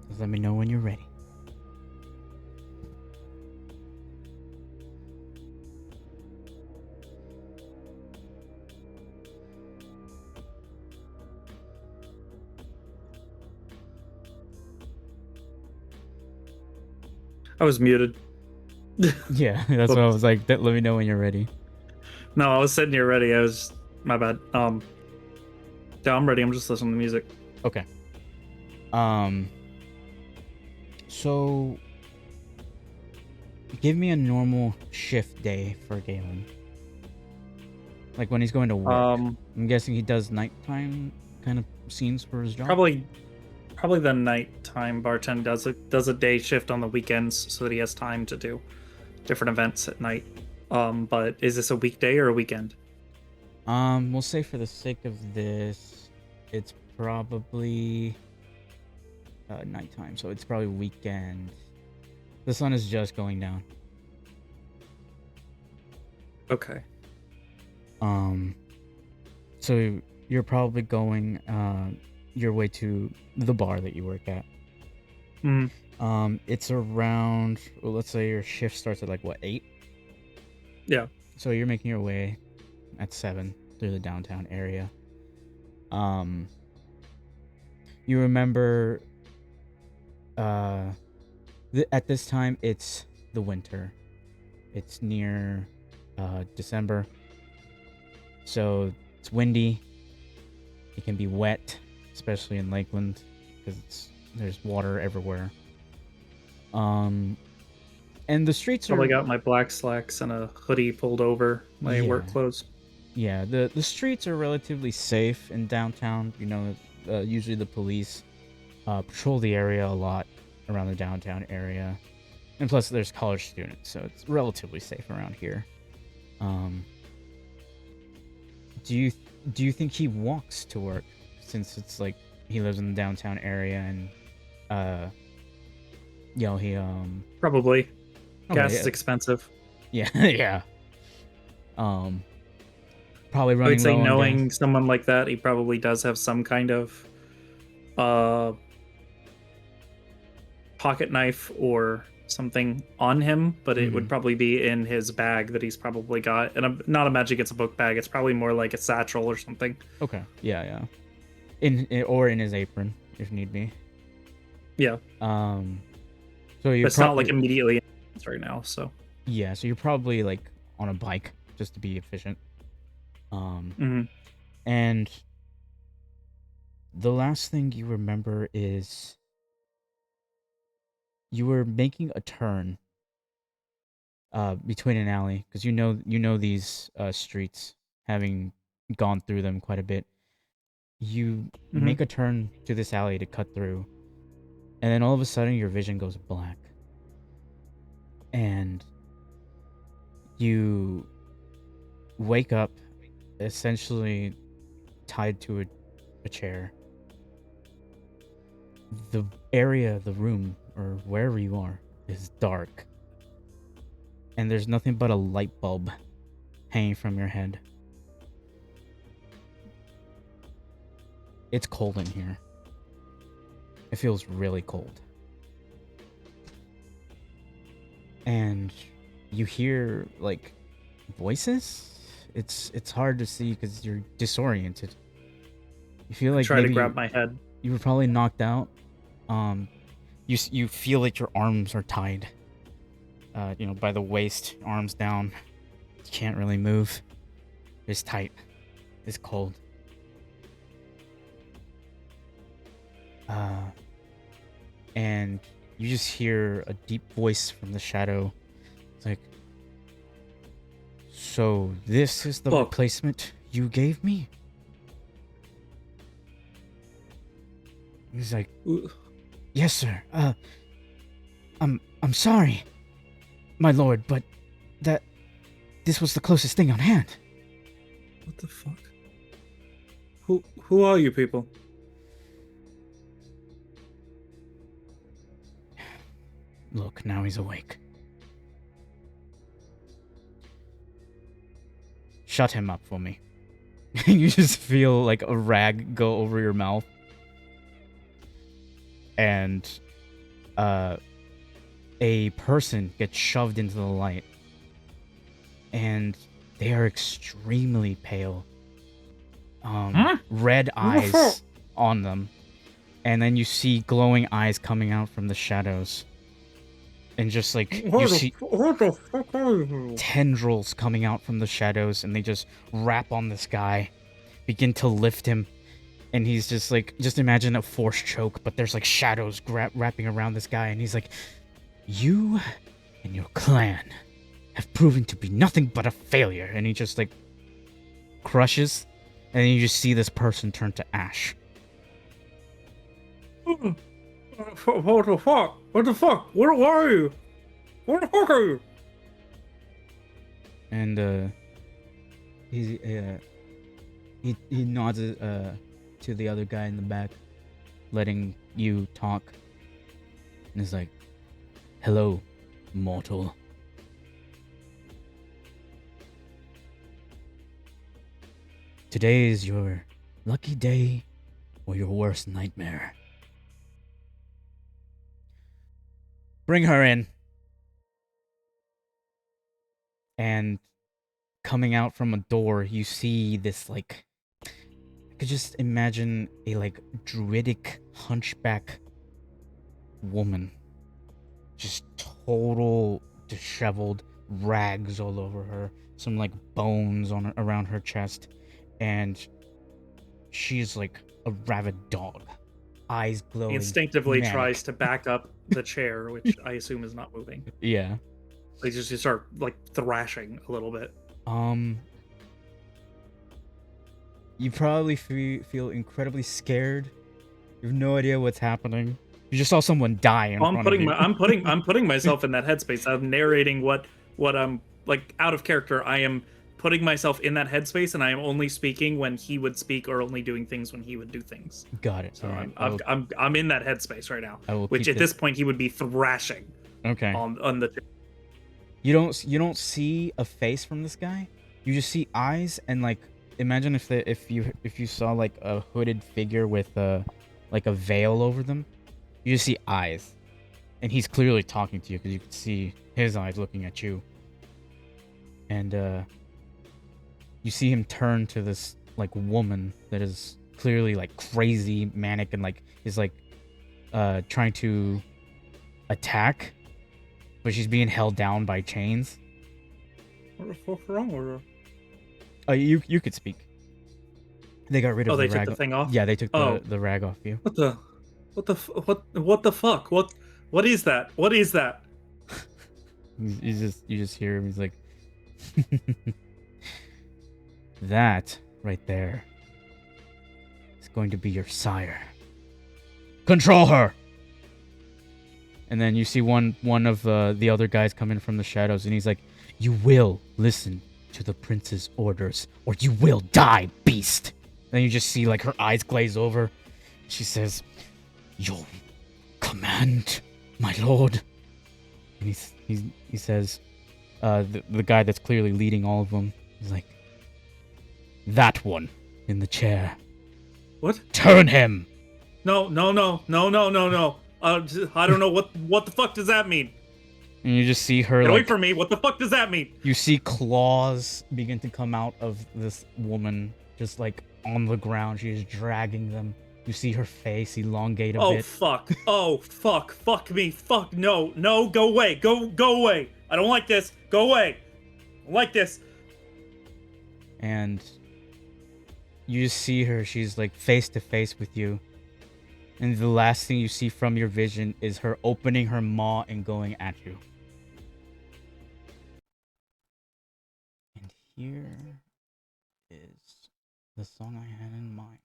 Just let me know when you're ready. I was muted. Yeah, that's what I was like. Let me know when you're ready. No, I was sitting here ready. My bad. Yeah, I'm ready. I'm just listening to music. Okay. Um. So, give me a normal shift day for Galen. Like when he's going to work. Um, I'm guessing he does nighttime kind of scenes for his job. probably probably the nighttime bartender does a day shift on the weekends so that he has time to do different events at night. But is this a weekday or a weekend? We'll say for the sake of this, it's probably nighttime, so it's probably weekend. The sun is just going down. Okay. Um, so you're probably going your way to the bar that you work at. Mm, It's around. Well, let's say your shift starts at like what 8. yeah. So you're making your way at 7 through the downtown area. Um, you remember uh at this time it's the winter. It's near December. So it's windy. It can be wet, especially in Lakeland because there's water everywhere. Um and the streets Probably are got my black slacks and a hoodie pulled over my yeah. work clothes. Yeah, the streets are relatively safe in downtown. Usually the police patrol the area a lot around the downtown area. And plus there's college students, so it's relatively safe around here. Um Do you do you think he walks to work since it's like he lives in the downtown area and uh he Probably. Gas is okay, expensive. yeah. Yeah. Um Probably I would running say low on gas. knowing someone like that, he probably does have some kind of uh pocket knife or something on him, but it would Mhm. probably be in his bag that he's probably got. And I'm not imagining it's a book bag. It's probably more like a satchel or something. Okay. Yeah, yeah. In his apron if need be. Yeah, Um so but you're it's not like probably immediately right now. So, yeah, so you're probably like on a bike just to be efficient. Um mhm. and the last thing you remember is you were making a turn between an alley because you know these streets, having gone through them quite a bit. You Mhm. make a turn to this alley to cut through, and then all of a sudden your vision goes black, and you wake up essentially tied to a chair. The area, the room, or wherever you are, is dark, and there's nothing but a light bulb hanging from your head. It's cold in here. It feels really cold. And you hear like voices. It's hard to see because you're disoriented. You feel I like try to maybe grab my head. you were probably knocked out. Um, you feel like your arms are tied. By the waist, arms down. You can't really move. It's tight. It's cold. Uh, and you just hear a deep voice from the shadow. It's like, so this is the Look, replacement you gave me? He's like, what yes, sir. I'm sorry, my lord, but that this was the closest thing on hand. the fuck? Who are you people? Look, now he's awake. Shut him up for me. You just feel like a rag go over your mouth, and uh, a person gets shoved into the light, and they are extremely pale. Huh? Red What the fuck? eyes on them, and then you see glowing eyes coming out from the shadows, and just like you see What the fuck are you? tendrils coming out from the shadows, and they just wrap on this guy, begin to lift him, and he's just like, just imagine a force choke, but there's like shadows wrapping around this guy, and he's like, you and your clan have proven to be nothing but a failure, and he just like crushes, and then you just see this person turn to ash. What the fuck? What the fuck? Where are you? Where the fuck are you? And he nods to the other guy in the back, letting you talk, and is like, hello, mortal. Today is your lucky day or your worst nightmare. Bring her in. And coming out from a door, you see this, like, I could just imagine a, like, druidic hunchback woman. Just total disheveled, rags all over her, some, like, bones around her chest, and she's like a rabid dog, eyes glowing. He instinctively manic. tries to back up the chair, which I assume is not moving. Yeah. They just start like thrashing a little bit. You probably feel incredibly scared. You have no idea what's happening. You just saw someone die in front of you. I'm putting myself in that headspace. I'm narrating what I'm like out of character. I am putting myself in that headspace, and I am only speaking when he would speak, or only doing things when he would do things. Got it. So Right. I'm in that headspace right now. I will Which at this point he would be thrashing. Okay. On the. You don't see a face from this guy. You just see eyes, and like, imagine if you saw like a hooded figure with like a veil over them. You just see eyes, and he's clearly talking to you because you can see his eyes looking at you. And you see him turn to this like woman that is clearly like crazy, manic, and like is like trying to attack, but she's being held down by chains. What the fuck's wrong with her? You could speak. They got rid of the rag. Oh, they took the thing off? Yeah, they took the rag off you. What the fuck? What is that? What is that? You just hear him. He's like, that right there is going to be your sire. Control her. And then you see one of the other guys come in from the shadows, and he's like, you will listen to the prince's orders, or you will die, beast. Then you just see like her eyes glaze over. She says, your command, my lord. And he says, the guy that's clearly leading all of them, he's like, that one in the chair. What? Turn him. No. I don't know what the fuck does that mean? And you just see her Get like, away from me. What the fuck does that mean? You see claws begin to come out of this woman, just like on the ground. She is dragging them. You see her face elongate a bit. Oh fuck me. Fuck no. Go away. Go away. I don't like this. Go away. I don't like this. And you just see her. She's like face to face with you. And the last thing you see from your vision is her opening her maw and going at you. And here is the song I had in mind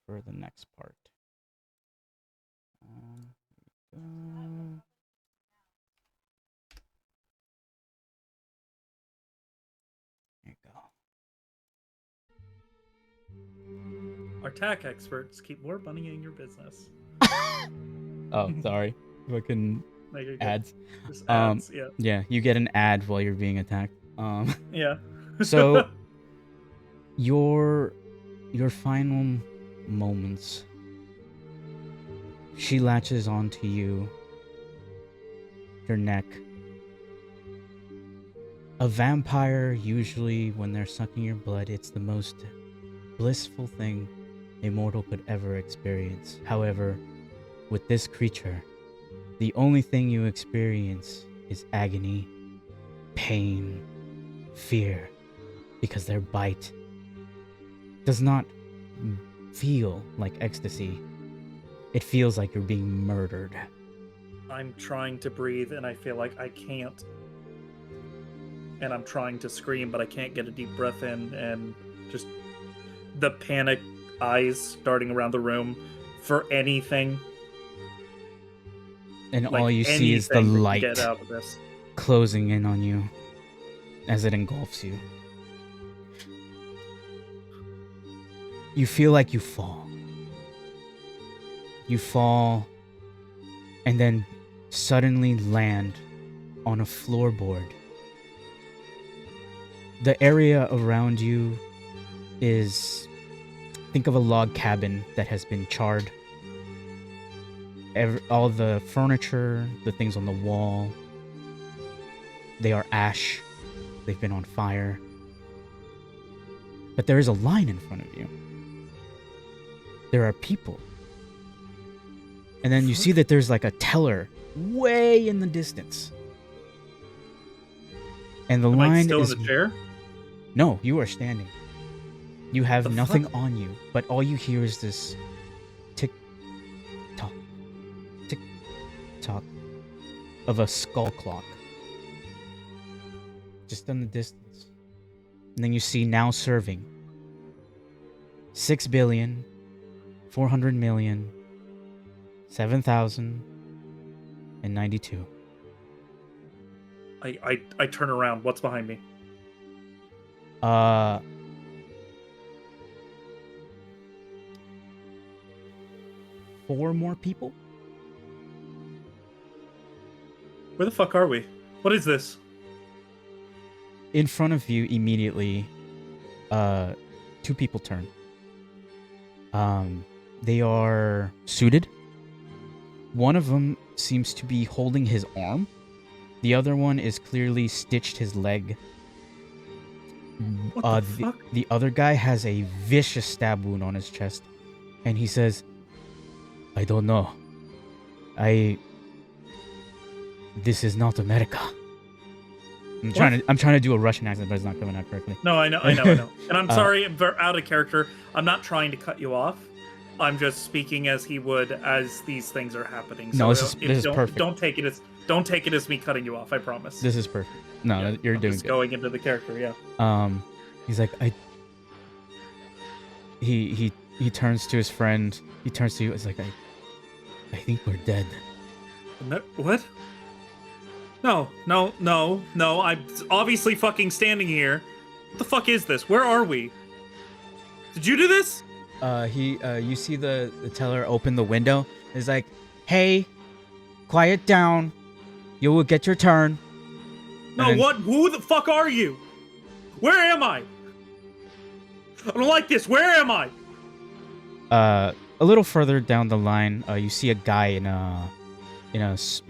for the next part. There you go. Our tack experts keep more money in your business. Oh, sorry. Fucking ads. Just ads, yeah. Yeah, you get an ad while you're being attacked. Yeah. So your final moments She latches onto you, your neck. A vampire, usually when they're sucking your blood, it's the most blissful thing a mortal could ever experience. However, with this creature, the only thing you experience is agony, pain, fear, because their bite does not feel like ecstasy. It feels like you're being murdered. I'm trying to breathe and I feel like I can't. And I'm trying to scream, but I can't get a deep breath in, and just the panic eyes darting around the room for anything. And Like all you see is the anything that can light get out of this. closing in on you as it engulfs you. You feel like you fall. You fall and then suddenly land on a floorboard. The area around you is, think of a log cabin that has been charred. All the furniture, the things on the wall, they are ash. They've been on fire. But there is a line in front of you. There are people. And then you see that there's like a teller way in the distance. And the Am I line still is... in the chair? No, you are standing. You have The nothing fuck? on you, but all you hear is this tick tock, tick tock of a skull clock. Just in the distance. And then you see now serving 6,400,007,092. I turn around. What's behind me? 4 more people? Where the fuck are we? What is this? In front of you immediately, 2 people turn. They are suited. One of them seems to be holding his arm. The other one is clearly stitched his leg. What the fuck? The other guy has a vicious stab wound on his chest, and he says, "I don't know. This is not America." I'm trying to do a Russian accent, but it's not coming out correctly. No, I know. And I'm sorry, I'm out of character. I'm not trying to cut you off. I'm just speaking as he would as these things are happening. So No, this is perfect. Don't take it as me cutting you off. I promise. This is perfect. No, Yeah, you're I'm doing just good. going into the character. Yeah. He's like, he turns to his friend. He turns to you. It's like, I think we're dead. No, what? No. I'm obviously fucking standing here. What the fuck is this? Where are we? Did you do this? You see the teller open the window. He's like, "Hey, quiet down. You will get your turn." No, then- what? Who the fuck are you? Where am I? I don't like this. Where am I? A little further down the line, you see a guy in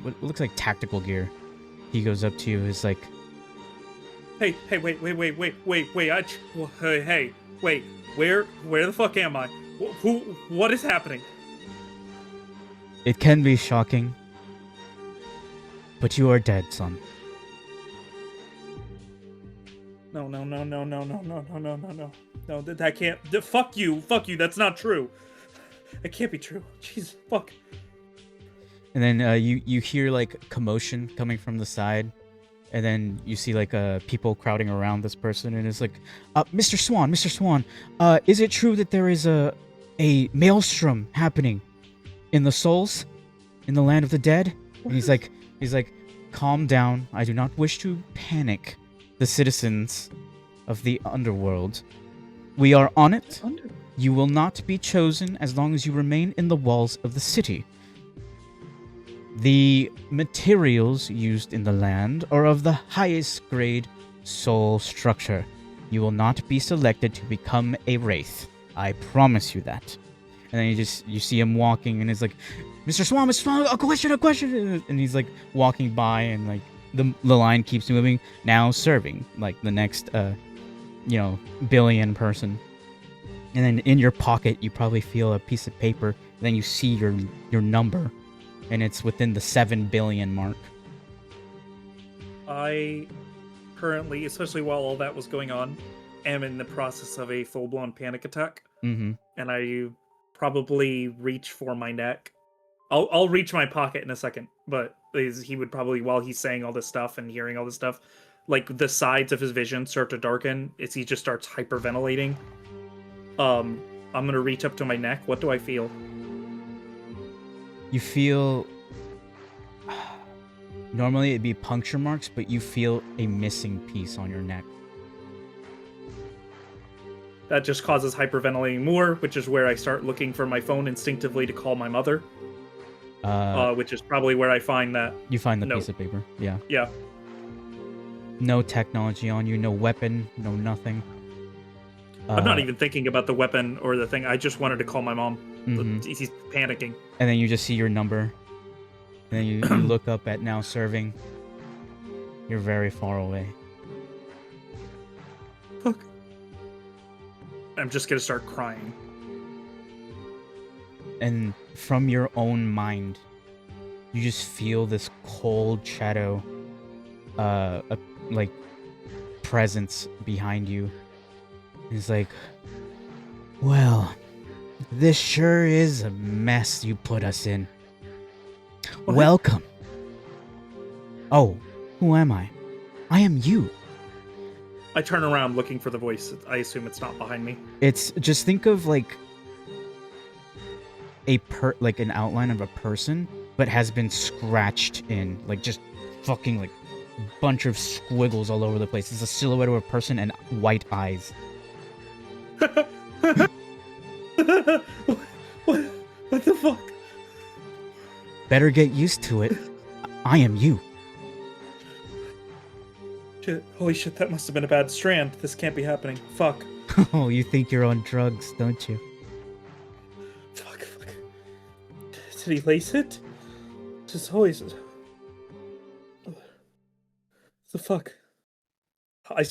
what looks like tactical gear. He goes up to you. He's like, Hey, wait. Hey, wait. Where the fuck am I? What is happening? "It can be shocking, but you are dead, son." No. No, that can't. Fuck you. That's not true. It can't be true. Jeez, fuck. And then you hear like commotion coming from the side, and then you see like people crowding around this person, and it's like, Mr. Swan, is it true that there is a maelstrom happening in the souls, in the land of the dead? And he's like, "Calm down. I do not wish to panic the citizens of the underworld. We are on it. You will not be chosen as long as you remain in the walls of the city. The materials used in the land are of the highest grade soul structure. You will not be selected to become a wraith. I promise you that. And then you see him walking, and it's like, Mr. Swam, a question, and he's like walking by, and like the line keeps moving. Now serving like the next billion person. And then in your pocket, you probably feel a piece of paper. And then you see your number, and it's within the 7 billion mark. I currently, especially while all that was going on, am in the process of a full-blown panic attack. Mm-hmm. And I probably reach for my neck. I'll reach my pocket in a second, but he would probably, while he's saying all this stuff and hearing all this stuff, like the sides of his vision start to darken as he just starts hyperventilating. I'm gonna reach up to my neck. What do I feel? You feel... Normally it'd be puncture marks, but you feel a missing piece on your neck. That just causes hyperventilating more, which is where I start looking for my phone instinctively to call my mother. Which is probably where I find that. You find the piece of paper, yeah. Yeah. No technology on you, no weapon, no nothing. I'm not even thinking about the weapon or the thing. I just wanted to call my mom. Mm-hmm. He's panicking. And then you just see your number. And then you look up at now serving. You're very far away. Fuck. I'm just gonna start crying. And from your own mind, you just feel this cold shadow, like presence behind you. It's like, well, this sure is a mess you put us in. What? Welcome. Oh, who am I? I am you. I turn around looking for the voice. I assume it's not behind me. It's just think of like like an outline of a person, but has been scratched in, like just fucking like bunch of squiggles all over the place. It's a silhouette of a person and white eyes. What the fuck? Better get used to it. I am you. Shit, holy shit, that must have been a bad strand. This can't be happening. Fuck. Oh, you think you're on drugs, don't you? Fuck. Did he lace it? Just always... The fuck? I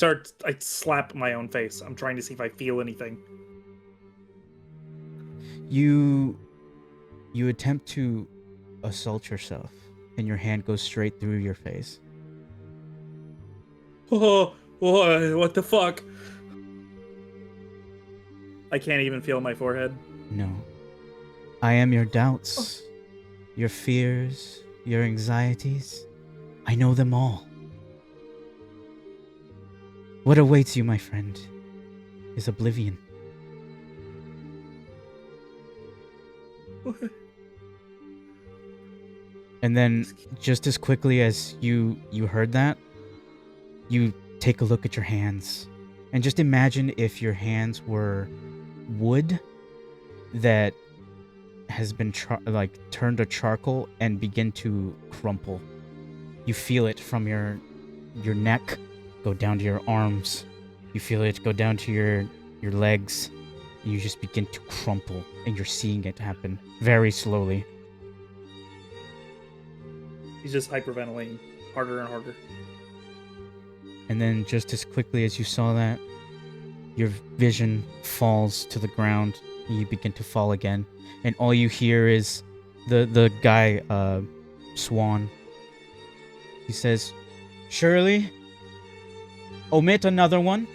slap my own face. I'm trying to see if I feel anything. You attempt to assault yourself, and your hand goes straight through your face. Oh, what the fuck? I can't even feel my forehead. No. I am your doubts, your fears, your anxieties. I know them all. What awaits you, my friend, is oblivion. And then, just as quickly as you heard that, you take a look at your hands. And just imagine if your hands were wood that has been turned to charcoal and begin to crumple. You feel it from your neck go down to your arms. You feel it go down to your legs. And you just begin to crumple, and you're seeing it happen very slowly. He's just hyperventilating harder and harder. And then just as quickly as you saw that, your vision falls to the ground, and you begin to fall again. And all you hear is the guy, Swan. He says, "Shirley, omit another one.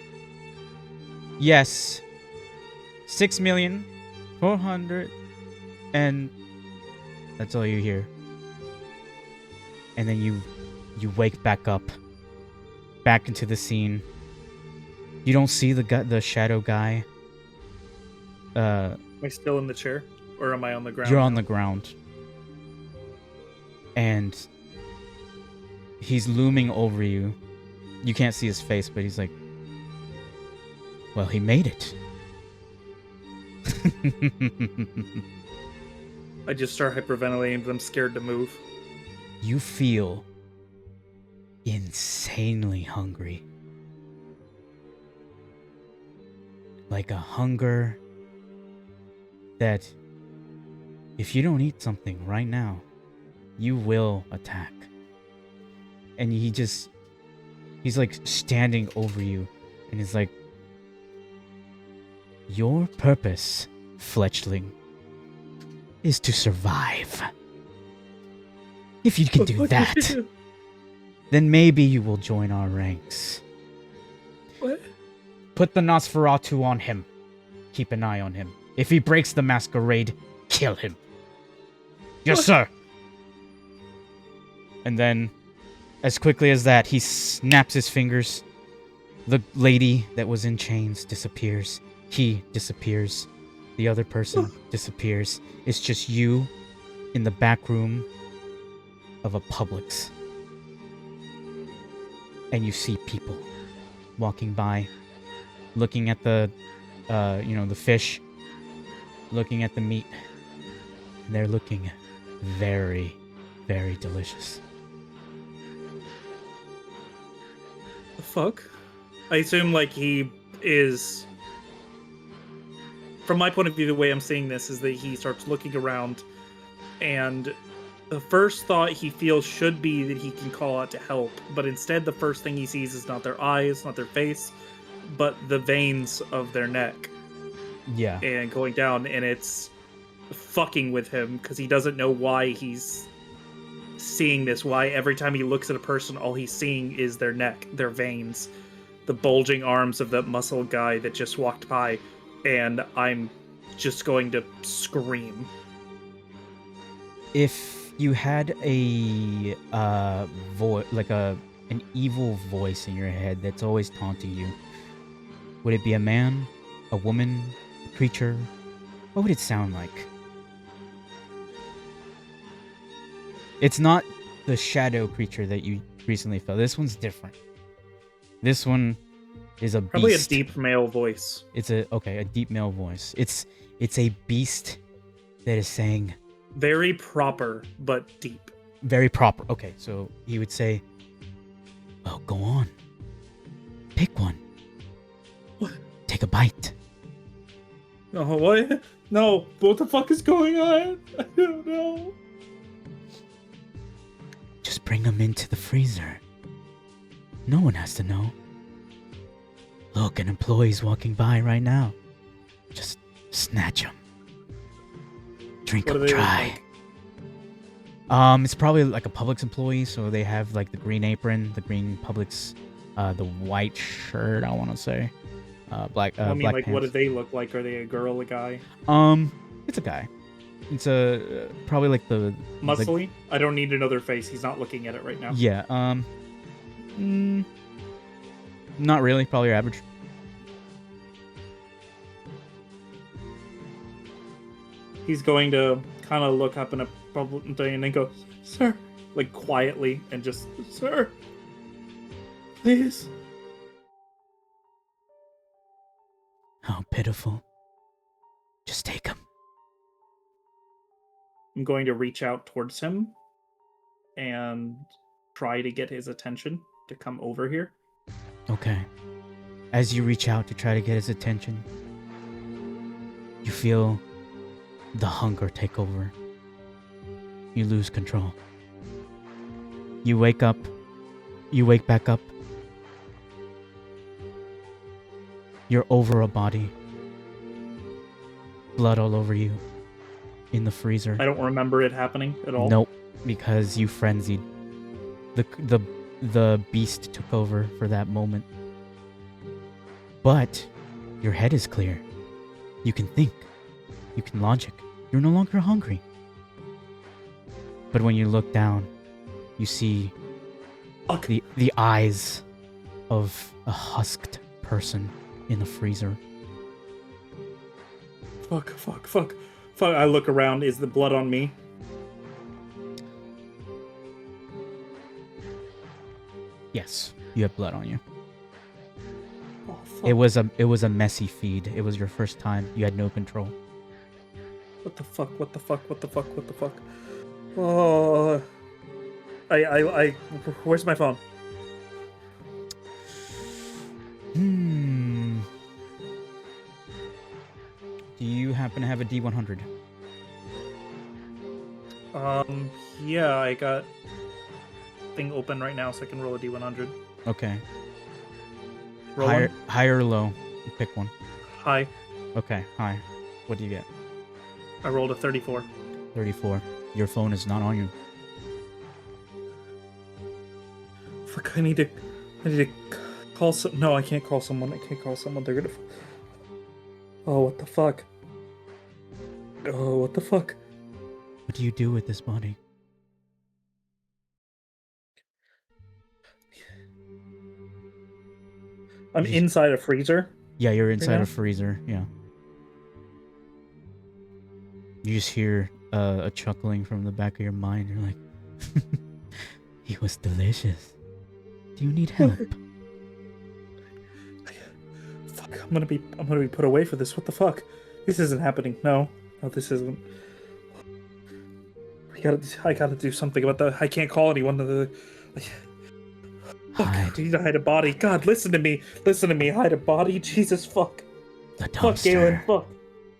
Yes. 6,400,000, and that's all you hear. And then you wake back up, back into the scene. You don't see the shadow guy. Am I still in the chair, or am I on the ground? You're on the ground, and he's looming over you. You can't see his face, but he's like, "Well, he made it." I just start hyperventilating, but I'm scared to move. You feel insanely hungry. Like a hunger that if you don't eat something right now, you will attack. And he's like standing over you, and he's like, your purpose, fletchling, is to survive. If you can do that, then maybe you will join our ranks. What? Put the Nosferatu on him. Keep an eye on him. If he breaks the masquerade, kill him. Yes, What? sir. And then, as quickly as that, he snaps his fingers. The lady that was in chains disappears. He disappears. The other person disappears. It's just you in the back room of a Publix. And you see people walking by, looking at the fish, looking at the meat. And they're looking very, very delicious. The fuck? I assume like he is. From my point of view, the way I'm seeing this is that he starts looking around, and the first thought he feels should be that he can call out to help, but instead the first thing he sees is not their eyes, not their face, but the veins of their neck. Yeah. And going down, and it's fucking with him because he doesn't know why he's seeing this, why every time he looks at a person all he's seeing is their neck, their veins, the bulging arms of that muscle guy that just walked by, and I'm just going to scream. If you had a like an evil voice in your head that's always taunting you, would it be a man, a woman, a creature? What would it sound like? It's not the shadow creature that you recently felt. This one's different. This one is a Probably beast. a deep male voice. It's a deep male voice. It's a beast that is saying Very proper, but deep. very proper. Okay, so he would say, "Well, go on. Pick one. What? Take a bite." Oh, what? No, what the fuck is going on? I don't know. Just bring them into the freezer. No one has to know. Look, an employee's walking by right now. Just snatch them. Drink What do them they look dry. like? It's probably like a Publix employee, so they have like the green apron, the green Publix, the white shirt. I want to say, black. I mean, black like, pants. what do they look like? Are they a girl, a guy? It's a guy. It's a probably like the Muscly? I don't need another face. He's not looking at it right now. yeah. Not really. Probably your average. He's going to kind of look up in a public thing and then go, "Sir," like quietly, and just, "Sir, please." How pitiful. Just take him. I'm going to reach out towards him and try to get his attention to come over here. Okay. As you reach out to try to get his attention, you feel the hunger take over. You lose control. You wake up. You wake back up. You're over a body. Blood all over you. In the freezer. I don't remember it happening at all. Nope, because you frenzied. The beast took over for that moment. But your head is clear. You can think. You can logic. You're no longer hungry. But when you look down, you see Fuck. the eyes of a husked person in the freezer. Fuck. I look around. Is the blood on me? Yes, you have blood on you. Oh, fuck. It was a messy feed. It was your first time. You had no control. What the fuck? Oh. Where's my phone? Do you happen to have a D100? Yeah, I got thing open right now, so I can roll a d100. Okay. Rolling. High or low? Pick one. High. Okay, high. What do you get? I rolled a 34. 34. Your phone is not on you. Fuck, I need to call some. No, I can't call someone. I can't call someone. They're gonna. Oh, what the fuck? Oh, what the fuck? What do you do with this body? I'm inside a freezer. Yeah, you're inside now? a freezer. Yeah. You just hear a chuckling from the back of your mind. You're like, he was delicious. Do you need help? Fuck, I'm gonna be put away for this. What the fuck? This isn't happening. No, this isn't. I gotta do something about that. I can't call anyone. Fuck, I need to hide a body. God, listen to me. Listen to me. Hide a body. Jesus, fuck. The dumpster. Fuck, Galen, fuck.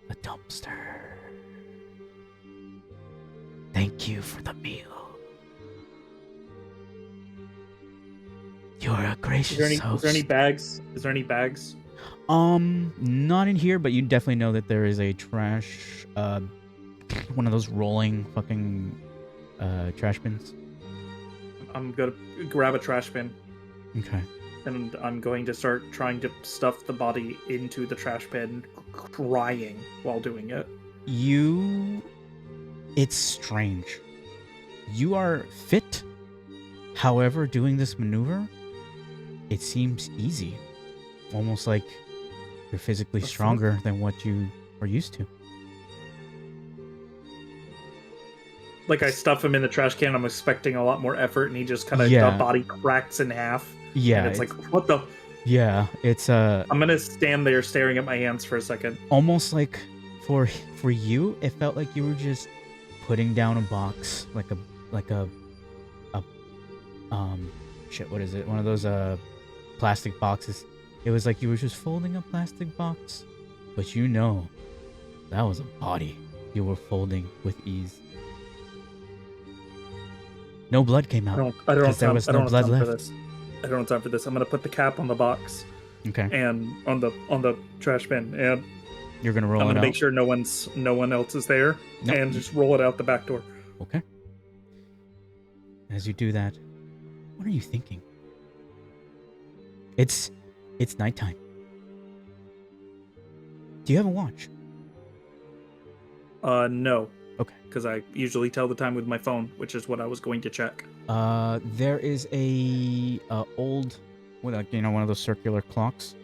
The dumpster. Thank you for the meal. You're a gracious host. Is there any bags? Is there any bags? Not in here, but you definitely know that there is a trash, one of those rolling fucking, trash bins. I'm gonna grab a trash bin. Okay. And I'm going to start trying to stuff the body into the trash bin, crying while doing it. It's strange. You are fit. However, doing this maneuver, it seems easy. Almost like you're physically stronger than what you are used to. Like, I stuff him in the trash can, I'm expecting a lot more effort, and he just kind of, the body cracks in half. Yeah. And it's like, what the? Yeah, it's I'm gonna stand there staring at my hands for a second. Almost like, for you, it felt like you were just putting down a box, like a shit, what is it? One of those, plastic boxes. It was like you were just folding a plastic box, but you know, that was a body you were folding with ease. No blood came out. I don't have time left. for this. I don't have time for this. I'm gonna put the cap on the box. Okay. And on the trash bin, and you're gonna roll it out. I'm gonna make sure no one else is there, and just roll it out the back door. Okay. As you do that, what are you thinking? It's nighttime. Do you have a watch? No. Okay. Because I usually tell the time with my phone, which is what I was going to check. There is a old, one of those circular clocks.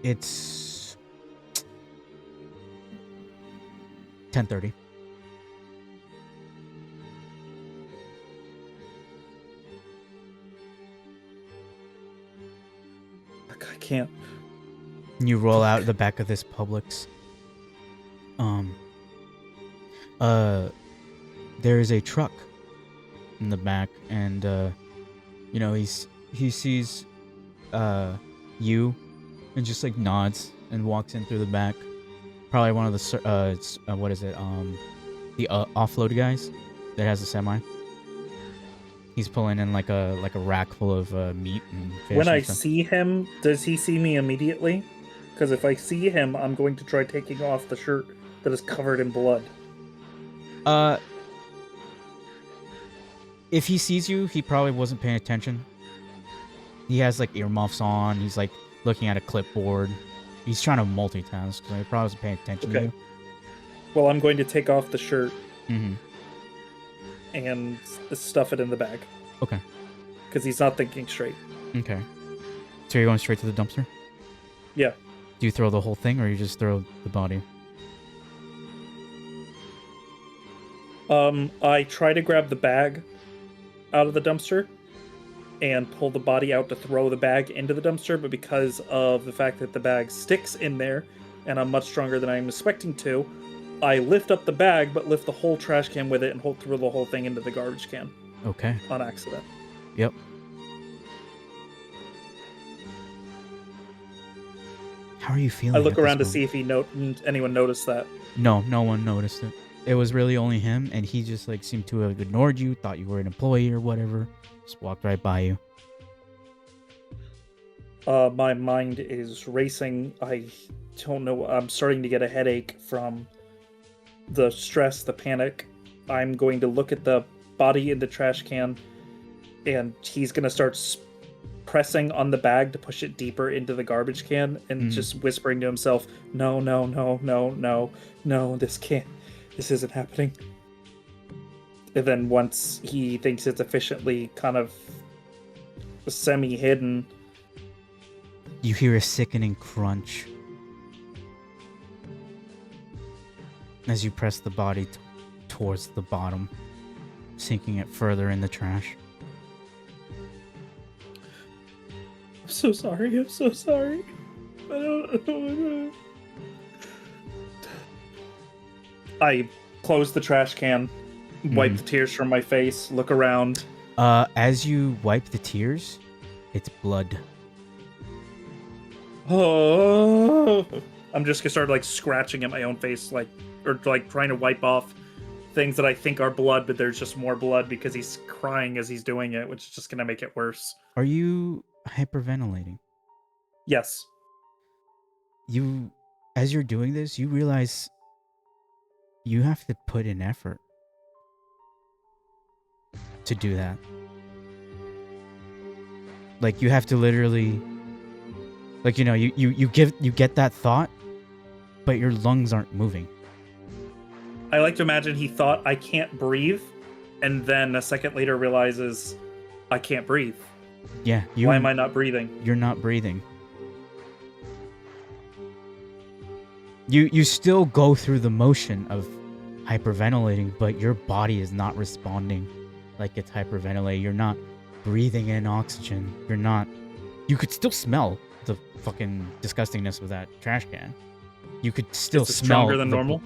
It's 10:30. I can't. You roll out the back of this Publix. There is a truck in the back, and he sees you, and just like nods and walks in through the back. Probably one of the what is it? The offload guys that has a semi. He's pulling in like a rack full of meat and fish. When I see him, does he see me immediately? Because if I see him, I'm going to try taking off the shirt that is covered in blood. If he sees you, he probably wasn't paying attention. He has like earmuffs on. He's like looking at a clipboard. He's trying to multitask, so he probably wasn't paying attention to you. Well, I'm going to take off the shirt. Mm-hmm. And stuff it in the bag. Okay. Because he's not thinking straight. Okay. So you're going straight to the dumpster? Yeah. Do you throw the whole thing, or you just throw the body? I try to grab the bag out of the dumpster and pull the body out to throw the bag into the dumpster, but because of the fact that the bag sticks in there, and I'm much stronger than I'm expecting to, I lift up the bag, but lift the whole trash can with it and throw the whole thing into the garbage can. Okay. On accident. Yep. How are you feeling? I look around to see if anyone noticed that. No one noticed it. it was really only him, and he just like seemed to have ignored you, thought you were an employee or whatever, just walked right by you. My mind is racing. I don't know. I'm starting to get a headache from the stress, the panic. I'm going to look at the body in the trash can, and he's going to start pressing on the bag to push it deeper into the garbage can and just whispering to himself, no, no, no, no, no, no, this isn't happening. And then once he thinks it's efficiently kind of semi-hidden, you hear a sickening crunch as you press the body towards the bottom, sinking it further in the trash. I'm so sorry. I'm so sorry. I don't know. I close the trash can, wipe the tears from my face, look around. As you wipe the tears, it's blood. Oh, I'm just gonna start like scratching at my own face, or trying to wipe off things that I think are blood, but there's just more blood because he's crying as he's doing it, which is just gonna make it worse. Are you hyperventilating? Yes. As you're doing this, you realize you have to put in effort to do that. Like you have to literally, like, you know, you get that thought, but your lungs aren't moving. I like to imagine he thought I can't breathe, and then a second later realizes I can't breathe. Yeah. Why am I not breathing? You're not breathing. You still go through the motion of hyperventilating, but your body is not responding like it's hyperventilating. You're not breathing in oxygen. You could still smell the fucking disgustingness of that trash can. You could still smell stronger than normal.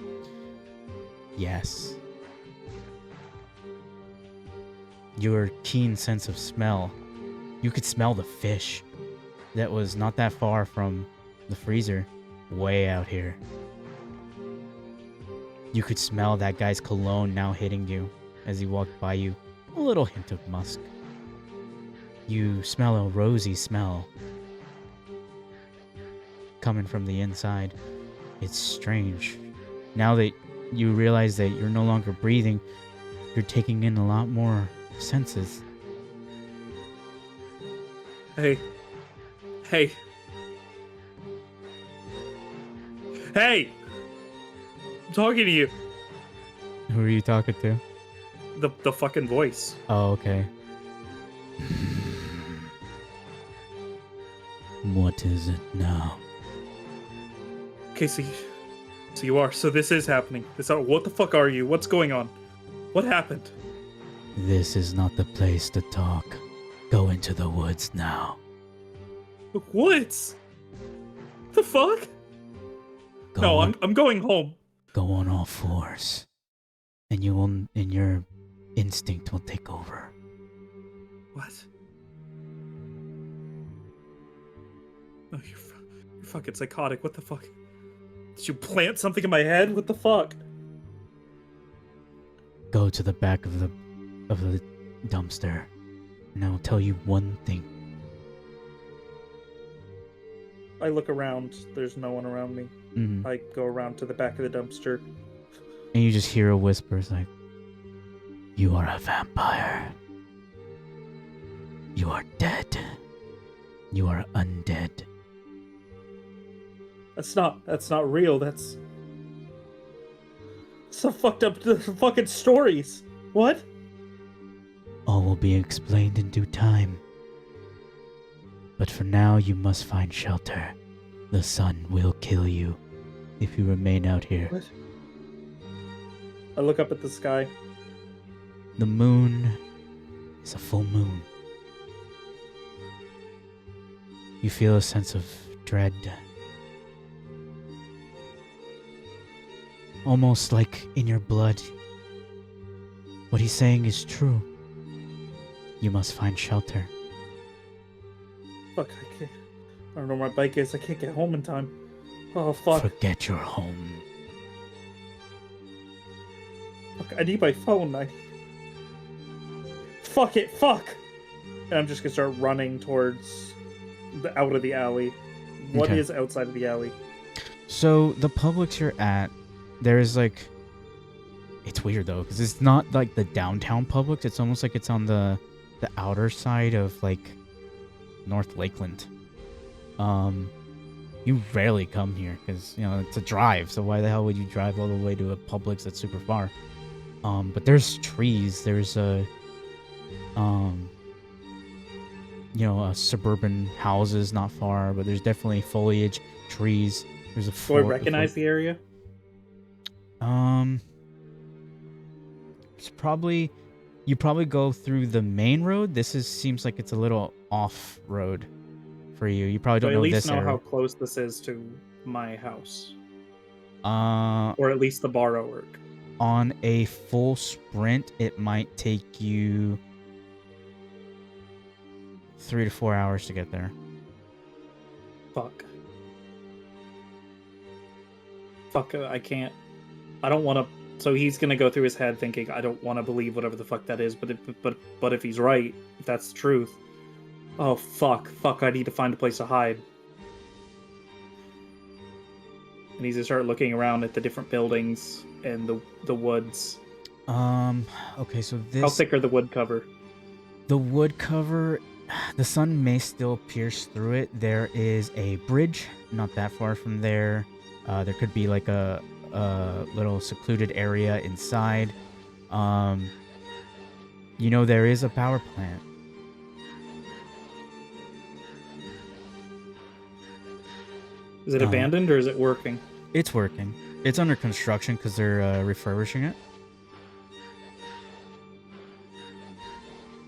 Yes. Your keen sense of smell. You could smell the fish that was not that far from the freezer, way out here. You could smell that guy's cologne now hitting you as he walked by you. A little hint of musk. You smell a rosy smell coming from the inside. It's strange. Now that you realize that you're no longer breathing, you're taking in a lot more senses. Hey. I'm talking to you. Who are you talking to? The fucking voice. Oh, okay. What is it now? Okay, so you are. So this is happening. What the fuck are you? What's going on? What happened? This is not the place to talk. Go into the woods now. The woods? The fuck? I'm going home. Go on all fours, and your instinct will take over. What? Oh, you're fucking psychotic. What the fuck? Did you plant something in my head? What the fuck? Go to the back of the dumpster, and I will tell you one thing. I look around. There's no one around me. Mm-hmm. I go around to the back of the dumpster. And you just hear a whisper. It's like, you are a vampire. You are dead. You are undead. That's not real. That's some fucked up fucking stories. What? All will be explained in due time. But for now, you must find shelter. The sun will kill you if you remain out here. What? I look up at the sky. The moon is a full moon. You feel a sense of dread. Almost like in your blood. What he's saying is true. You must find shelter. Fuck, I can't. I don't know where my bike is. I can't get home in time. Oh, fuck. Forget your home. Fuck, I need my phone. Fuck it, fuck! And I'm just gonna start running towards out of the alley. What Okay. is outside of the alley? So the Publix you're at, there's like, it's weird though, because it's not like the downtown Publix. It's almost like it's on the outer side of like North Lakeland. You rarely come here because it's a drive. So why the hell would you drive all the way to a Publix that's super far? But there's trees. There's suburban houses not far, but there's definitely foliage, trees. There's a Do I recognize the area? It's probably you probably go through the main road. Seems like it's a little off road for you. You probably don't Do I know at least this know area. how close this is to my house, Uh, or at least the borrower. on a full sprint, it might take you 3 to 4 hours to get there. Fuck. Fuck, I can't. I don't want to. So he's gonna go through his head thinking, I don't want to believe whatever the fuck that is, but if he's right, if that's the truth, oh fuck, I need to find a place to hide. And he's gonna start looking around at the different buildings and the woods. Okay, so How thick are the wood cover? The wood cover, the sun may still pierce through it. There is a bridge not that far from there. There could be like a little secluded area inside. There is a power plant. Is it abandoned or is it working? It's working. It's under construction because they're refurbishing it.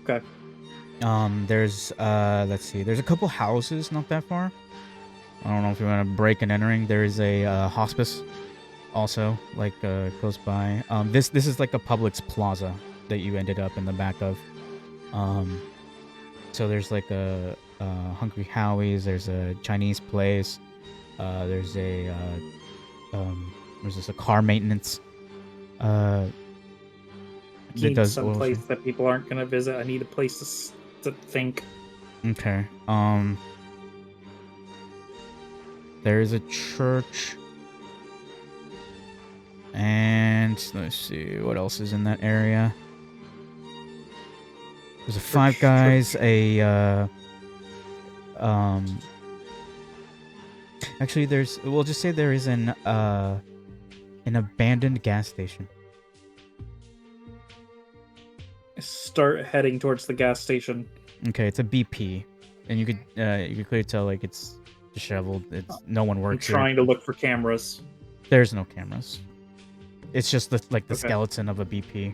Okay. There's let's see. There's a couple houses not that far. I don't know if you want to break and entering. There is a hospice, also like close by. This is like a Publix plaza that you ended up in the back of. So there's like a Hungry Howie's. There's a Chinese place. There's a there's just a car maintenance. I need does some oil place change. that people aren't gonna visit. I need a place to think. Okay. There is a church. And let's see what else is in that area. There's a Five Guys, actually we'll just say there is an abandoned gas station. Start heading towards the gas station. Okay, it's a BP. And you could clearly tell like it's disheveled. No one I'm works here. trying to look for cameras. There's no cameras. It's just the Okay. skeleton of a BP.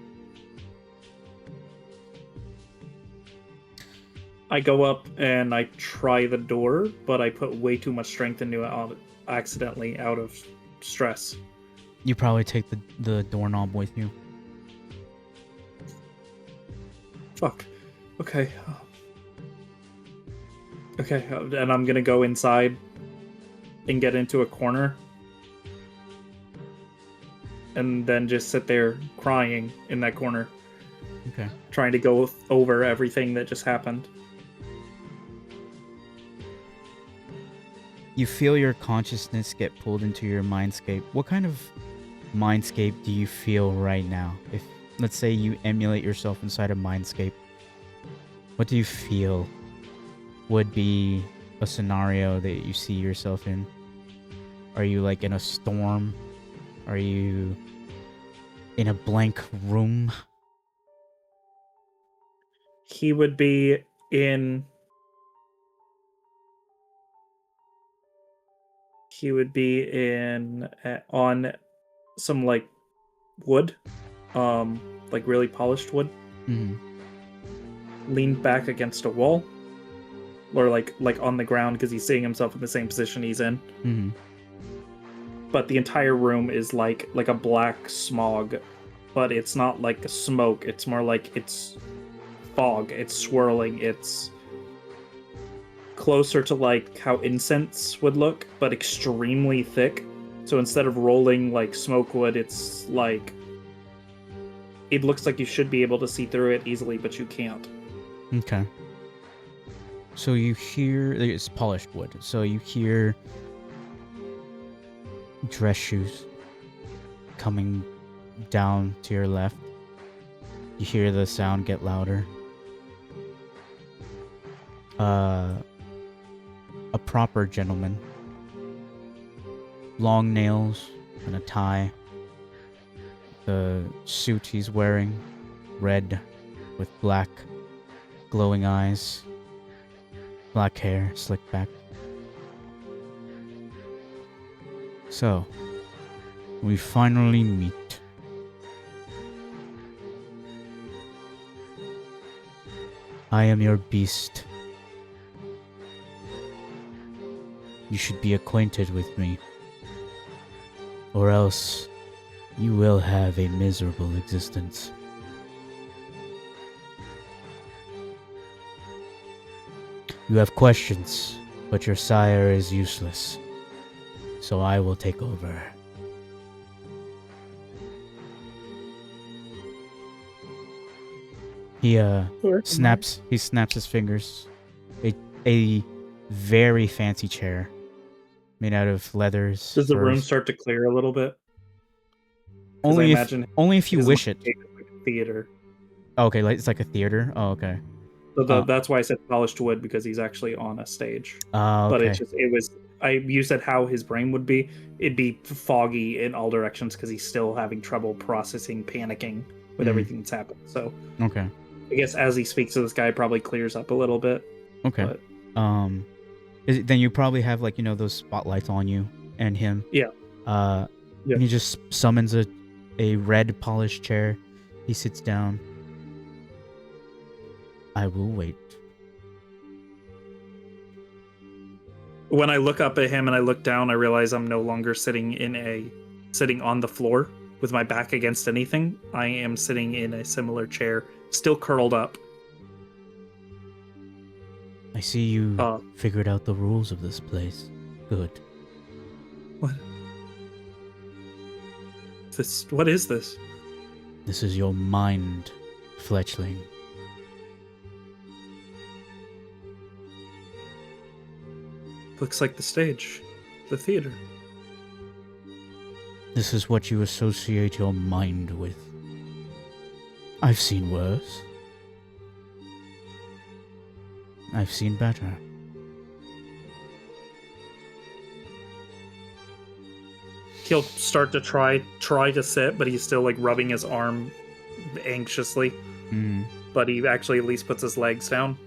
I go up and I try the door, but I put way too much strength into it accidentally out of stress. You probably take the doorknob with you. Fuck. Okay. Okay, and I'm gonna go inside and get into a corner. And then just sit there crying in that corner. Okay. Trying to go over everything that just happened. You feel your consciousness get pulled into your mindscape. What kind of mindscape do you feel right now? If, let's say, you emulate yourself inside a mindscape, what do you feel would be a scenario that you see yourself in? Are you like in a storm? Are you in a blank room? He would be in... on some like wood, like really polished wood, leaned back against a wall, or like on the ground because he's seeing himself in the same position he's in. But the entire room is like a black smog, but it's not like a smoke. It's more like it's fog. It's swirling. It's closer to like how incense would look, but extremely thick. So instead of rolling like smoke would, it's like it looks like you should be able to see through it easily, but you can't. Okay. So you hear it's polished wood. So you hear dress shoes coming down to your left. You hear the sound get louder. A proper gentleman. Long nails and a tie. The suit he's wearing, red with black glowing eyes. Black hair, slicked back. So, we finally meet. I am your beast. You should be acquainted with me, or else you will have a miserable existence. You have questions, but your sire is useless, so I will take over. He snaps his fingers. A very fancy chair made out of leathers. Does the furs. room start to clear a little bit? Only if you wish it. Like a theater. Okay, like it's like a theater. Oh, okay. So that's why I said polished wood, because he's actually on a stage. Okay. But you said how his brain would be. It'd be foggy in all directions because he's still having trouble processing, panicking with everything that's happened. So okay. I guess as he speaks to this guy, it probably clears up a little bit. Okay. But, then you probably have like those spotlights on you and him. Yeah. And he just summons a red polished chair. He sits down. I will wait. When I look up at him and I look down, I realize I'm no longer sitting on the floor with my back against anything. I am sitting in a similar chair, still curled up. I see you figured out the rules of this place. Good. What is this? This is your mind, fletchling. Looks like the stage. The theater. This is what you associate your mind with. I've seen worse. I've seen better. He'll start to try to sit, but he's still like rubbing his arm anxiously. But he actually at least puts his legs down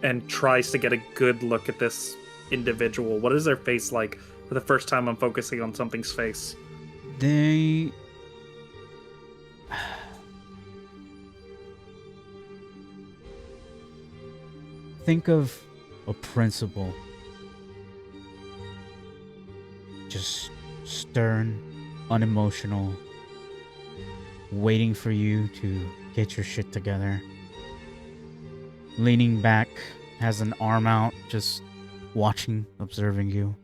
and tries to get a good look at this individual. What is their face like? For the first time, I'm focusing on something's face. They... Think of a principal. Just stern, unemotional, waiting for you to get your shit together. Leaning back, has an arm out, just watching, observing you.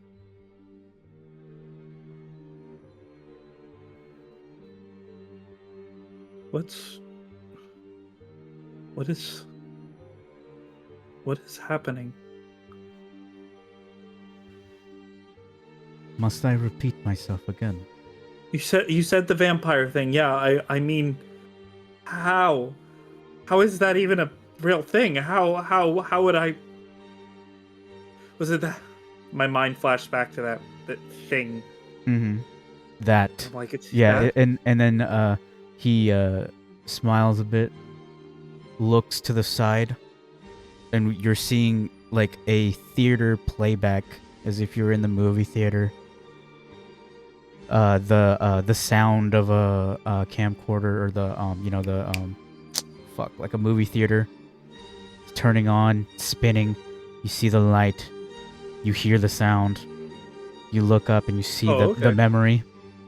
What is happening? Must I repeat myself again? You said the vampire thing. Yeah, I mean, how is that even a real thing? How would I? Was it that? My mind flashed back to that thing. Mm-hmm. That. I'm like, it's yeah, that? and then he smiles a bit, looks to the side, and you're seeing like a theater playback, as if you're in the movie theater. The sound of a camcorder, or like a movie theater turning on, spinning. You see the light, you hear the sound, you look up and you see the memory.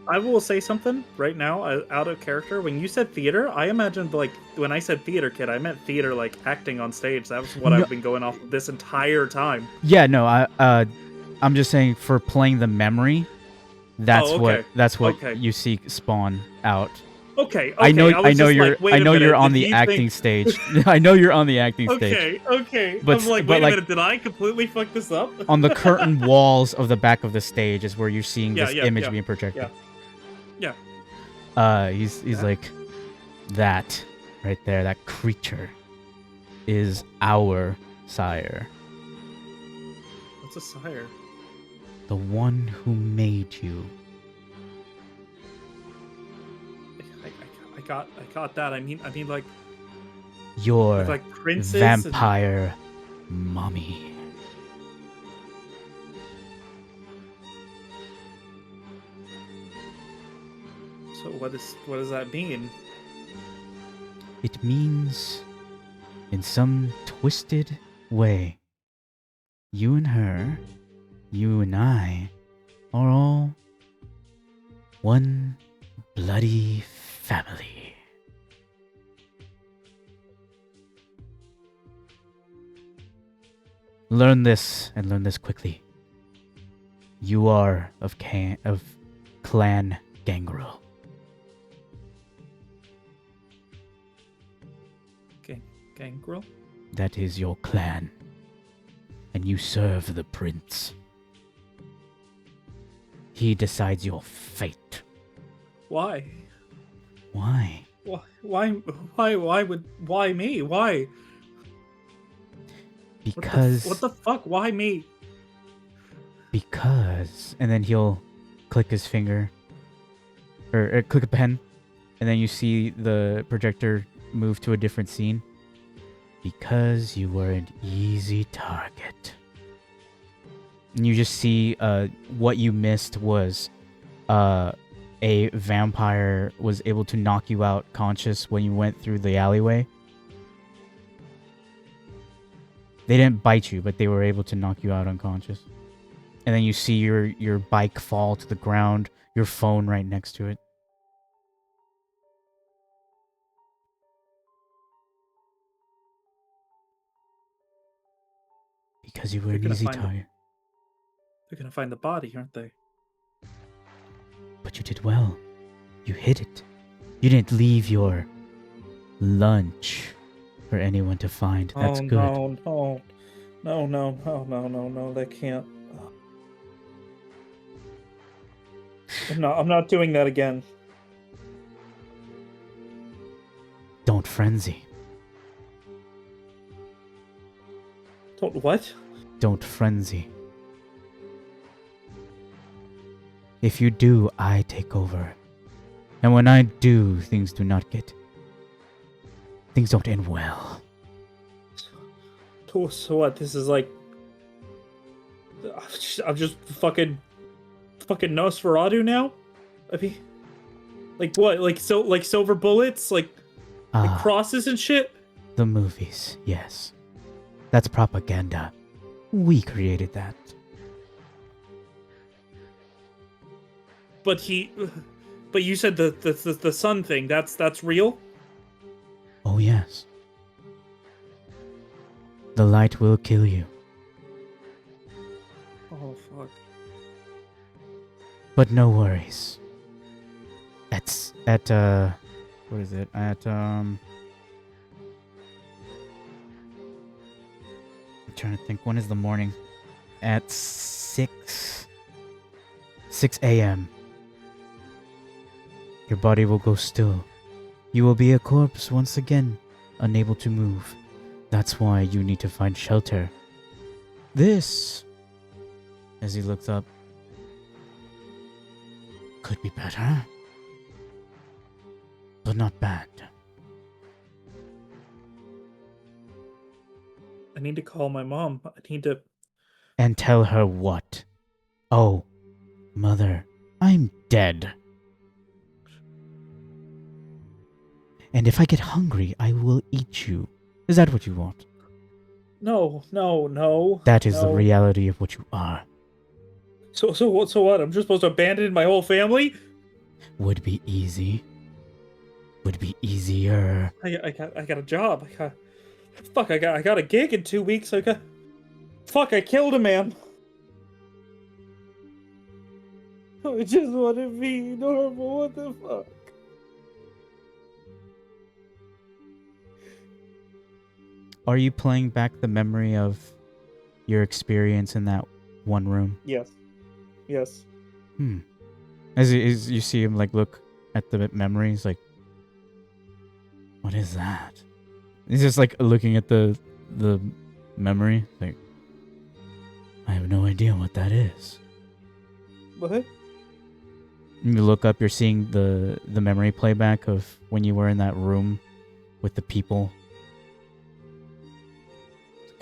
I will say something right now, out of character. When you said theater, I imagined, like, when I said theater kid, I meant theater, like, acting on stage. That was what I've been going off this entire time. Yeah, no, I'm just saying, for playing the memory, that's what you see spawn out. Okay, I know, I was just you're, like, wait I a know you're minute, on do the you acting think... stage. I know you're on the acting stage. Okay. But I'm like, but wait a like minute, did I completely fuck this up? on the curtain walls of the back of the stage is where you're seeing this image being projected. Yeah. He's Yeah. like, that right there, that creature is our sire, What's a sire? the one who made you. I got that. I mean, like Your like princes vampire mommy. So what does that mean? It means, in some twisted way, you and her, you and I, are all one bloody family. Learn this, and learn this quickly. You are of Clan Gangrel. Gangrel? That is your clan. And you serve the prince. He decides your fate. Why? Why? Why me? Why? Because... What the fuck? Why me? Because... And then he'll click his finger. Or click a pen. And then you see the projector move to a different scene. Because you were an easy target. And you just see what you missed was a vampire was able to knock you out conscious when you went through the alleyway. They didn't bite you, but they were able to knock you out unconscious. And then you see your bike fall to the ground, your phone right next to it. Because you were an easy target. They're gonna find the body, aren't they? But you did well. You hid it. You didn't leave your lunch for anyone to find. That's good. No, they can't. I'm not doing that again. Don't frenzy. Don't what? Don't frenzy. If you do, I take over. And when I do, things don't end well. So what? This is like... I'm just fucking Nosferatu now? I mean... Like what? Like silver bullets? Like crosses and shit? The movies, yes. That's propaganda. We created that. But you said the sun thing, that's real? Oh yes. The light will kill you. Oh fuck. But no worries. What is it? I'm trying to think, when is the morning? At 6 a.m. Your body will go still. You will be a corpse once again, unable to move. That's why you need to find shelter. This, as he looks up, could be better, but not bad. I need to call my mom. I need to... And tell her what? Oh, mother, I'm dead. And if I get hungry, I will eat you. Is that what you want? No. That is the reality of what you are. So what? I'm just supposed to abandon my whole family? Would be easy. Would be easier. I got a job. I got a gig in 2 weeks. I killed a man. I just want to be normal. What the fuck? are you playing back the memory of your experience in that one room? Yes. Yes. As you see him like look at the memories, like, what is that? He's just like looking at the memory, like, I have no idea what that is. What? You look up, you're seeing the memory playback of when you were in that room with the people.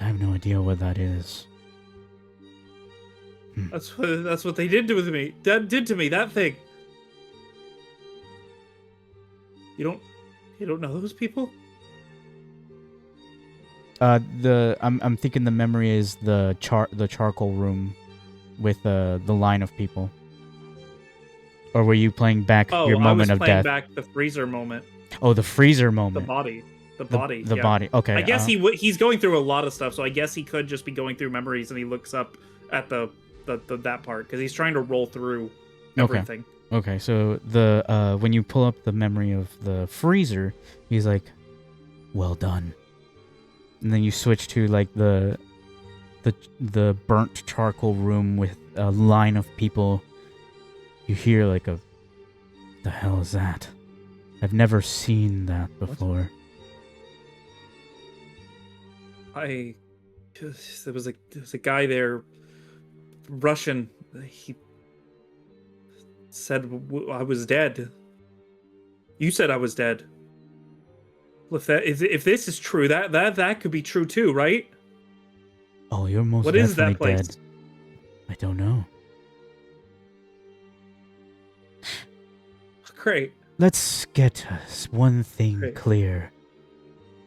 I have no idea what that is. That's what they did to me. That did to me. That thing. You don't know those people? I'm thinking the memory is the charcoal room with the line of people. Or were you playing back your moment of death? I was playing back the freezer moment. Oh, the freezer The moment. body. The body. The yeah. body. Okay. I guess he's going through a lot of stuff, so I guess he could just be going through memories, and he looks up at the that part because he's trying to roll through everything. Okay. So the when you pull up the memory of the freezer, he's like, "Well done." And then you switch to like the burnt charcoal room with a line of people. You hear like a, the hell is that? I've never seen that before. There was a guy there, Russian. He said I was dead. You said I was dead. If this is true, that could be true too, right? Oh, you're most what definitely is that place? dead. I don't know. Great. Let's get us one thing clear.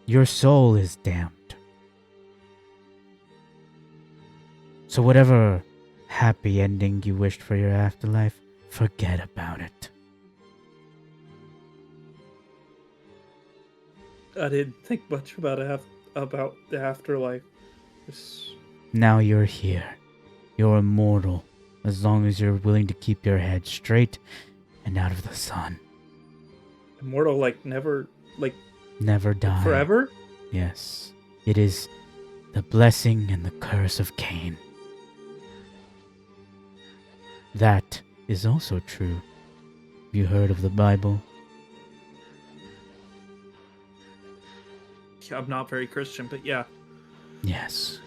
Your soul is damned. So whatever happy ending you wished for your afterlife, forget about it. I didn't think much about the afterlife. Now you're here. You're immortal, as long as you're willing to keep your head straight and out of the sun. Immortal, never die. Forever? Yes. It is the blessing and the curse of Cain. That is also true. Have you heard of the Bible? I'm not very Christian, but yeah. Yes.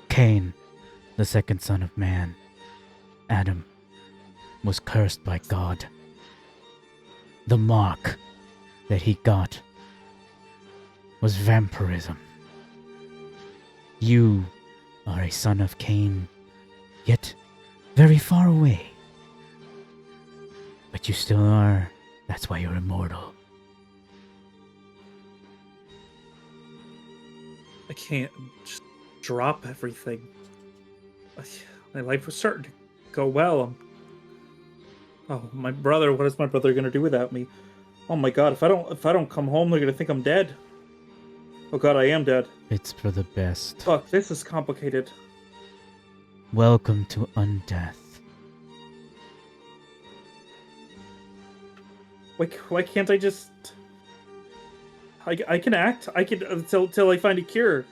Cain, the second son of man, Adam, was cursed by God. The mark that he got was vampirism. You are a son of Cain, yet very far away. But you still are. That's why you're immortal. I can't just drop everything. My life was starting to go well. Oh, my brother! What is my brother gonna do without me? Oh my God! If I don't come home, they're gonna think I'm dead. Oh God, I am dead. It's for the best. Fuck, this is complicated. Welcome to undeath. Why can't I just? I can act. I can till I find a cure.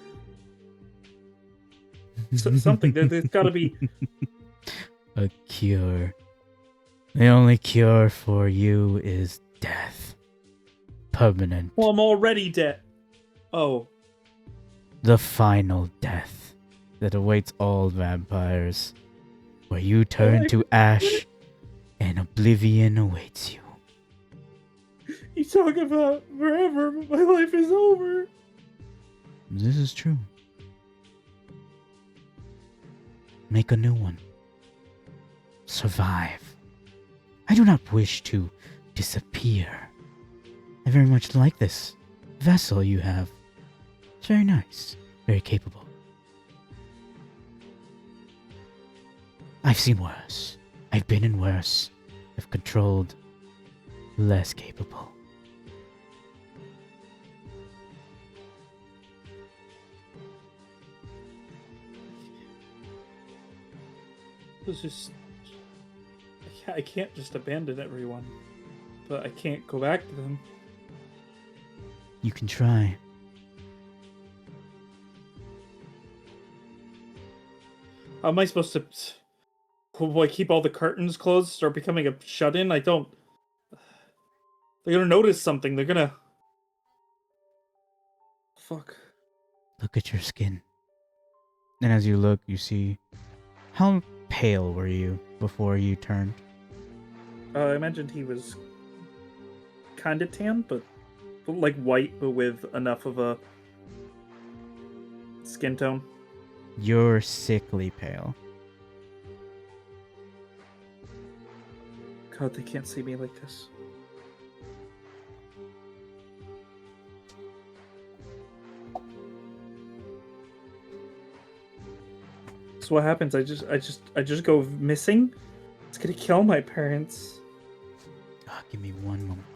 Something. There's got to be a cure. The only cure for you is death. Permanent. Well, I'm already dead. Oh. The final death that awaits all vampires, where you turn to ash and oblivion awaits you. You talk about forever, but my life is over. This is true. Make a new one. Survive. I do not wish to disappear. I very much like this vessel you have. It's very nice. Very capable. I've seen worse. I've been in worse. I've controlled less capable. It's just I can't just abandon everyone, but I can't go back to them. You can try. How am I supposed to? Oh boy, keep all the curtains closed. Start becoming a shut-in. I don't. They're gonna notice something. They're gonna. Fuck. Look at your skin. And as you look, you see, how pale were you before you turned? I imagined he was kind of tan, but like white, but with enough of a skin tone. You're sickly pale. God, they can't see me like this. So what happens? I just go missing. It's gonna kill my parents. Give me one moment.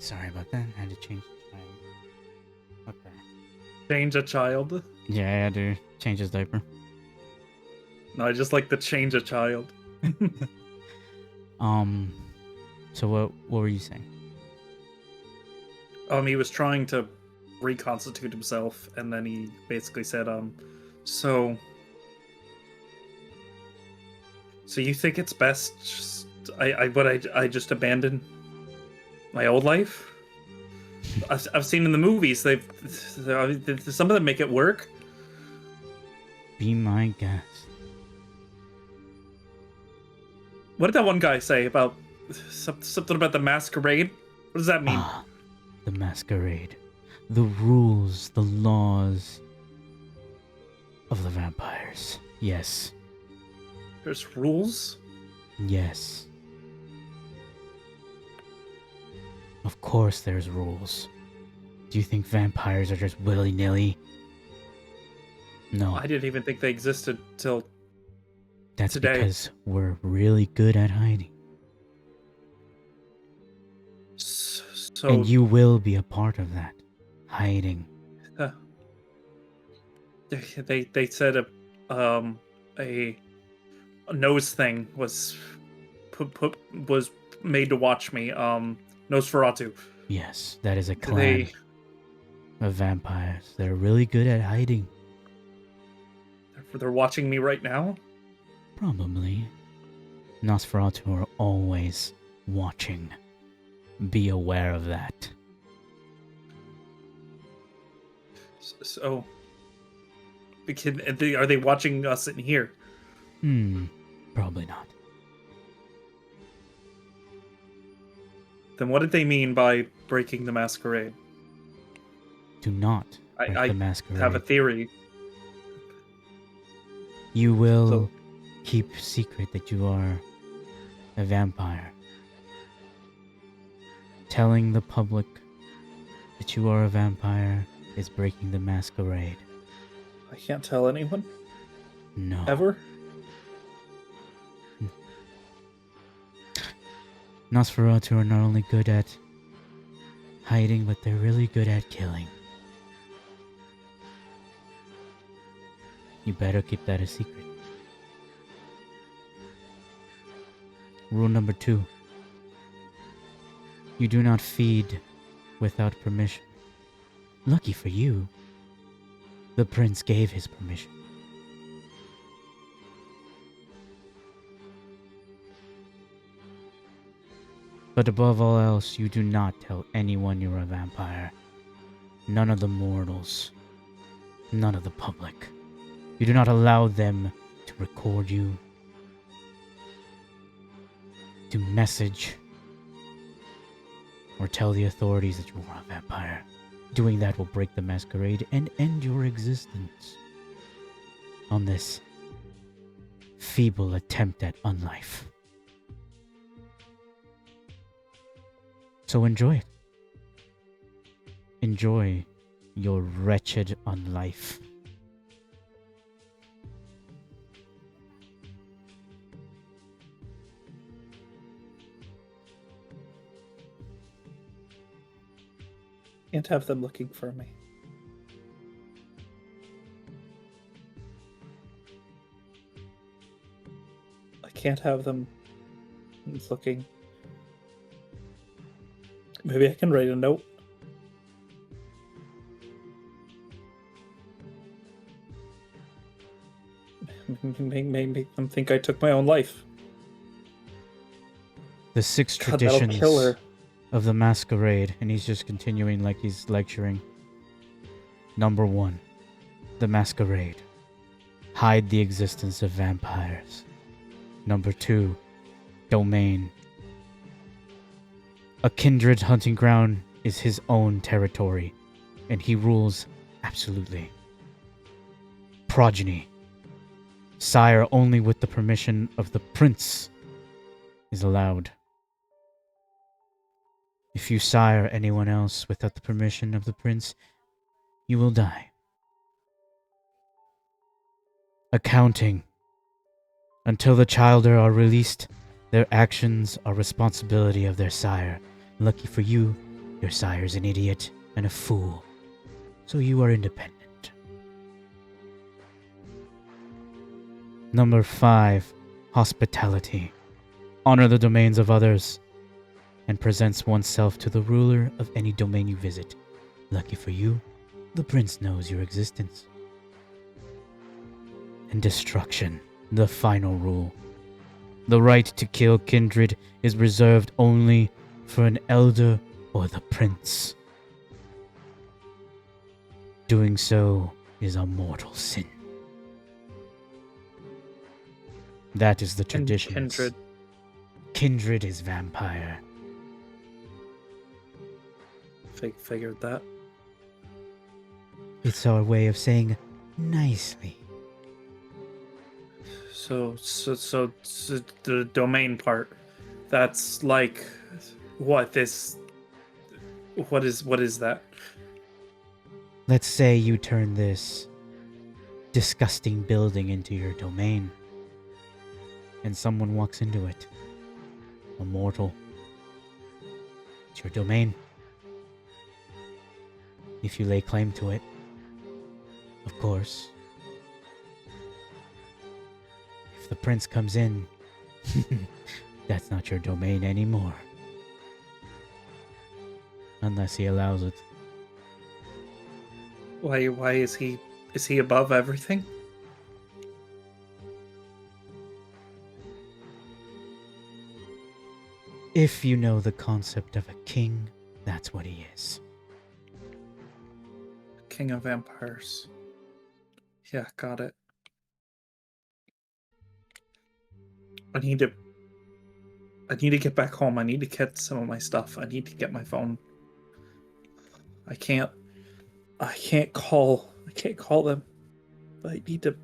Sorry about that. I had to change the time. Okay. Change a child. Yeah, I had to change his diaper. No, I just like to change a child. So what were you saying? He was trying to reconstitute himself, and then he basically said, so you think it's best I just abandon my old life? I've seen in the movies some of them make it work. Be my guest. What did that one guy say about something about the masquerade? What does that mean? Ah, the masquerade. The rules, the laws of the vampires. Yes. There's rules? Yes. Of course there's rules. Do you think vampires are just willy-nilly? No. I didn't even think they existed till That's today. because we're really good at hiding. So And you will be a part of that. Hiding. they said a nose thing was was made to watch me. Nosferatu. Yes, that is a clan of vampires. They're really good at hiding. They're watching me right now? Probably. Nosferatu are always watching. Be aware of that. So, are they watching us in here? Probably not. Then what did they mean by breaking the masquerade? Do not break I the masquerade. have a theory. You will keep secret that you are a vampire. Telling the public that you are a vampire is breaking the masquerade. I can't tell anyone? No. Ever? Nosferatu are not only good at hiding, but they're really good at killing. You better keep that a secret. Rule number 2. You do not feed without permission. Lucky for you, the prince gave his permission. But above all else, you do not tell anyone you're a vampire. None of the mortals. None of the public. You do not allow them to record you, to message, or tell the authorities that you are a vampire. Doing that will break the masquerade and end your existence on this feeble attempt at unlife. So enjoy it. Enjoy your wretched unlife. Can't have them looking for me. I can't have them looking. Maybe I can write a note. Make them think I took my own life. The 6 God, that'll traditions kill her. of the masquerade, and he's just continuing like he's lecturing. Number 1, the masquerade. Hide the existence of vampires. Number 2, domain. A kindred hunting ground is his own territory, and he rules absolutely. Progeny. Sire only with the permission of the prince is allowed. If you sire anyone else without the permission of the prince, you will die. Accounting. Until the childer are released, their actions are responsibility of their sire. Lucky for you, your sire's an idiot and a fool, so you are independent. Number 5, hospitality. Honor the domains of others and presents oneself to the ruler of any domain you visit. Lucky for you, the prince knows your existence. And destruction, the final rule. The right to kill kindred is reserved only for an elder or the prince. Doing so is a mortal sin. That is the tradition. Kindred. Kindred is vampire. Figured that. It's our way of saying nicely. So the domain part. That's like what this. What is that? Let's say you turn this disgusting building into your domain, and someone walks into it. A mortal. It's your domain. If you lay claim to it, of course. If the prince comes in, that's not your domain anymore. Unless he allows it. Why is he above everything? If you know the concept of a king, that's what he is. King of vampires. Yeah, got it. I need to get back home. I need to get some of my stuff. I need to get my phone. I can't call them. I need to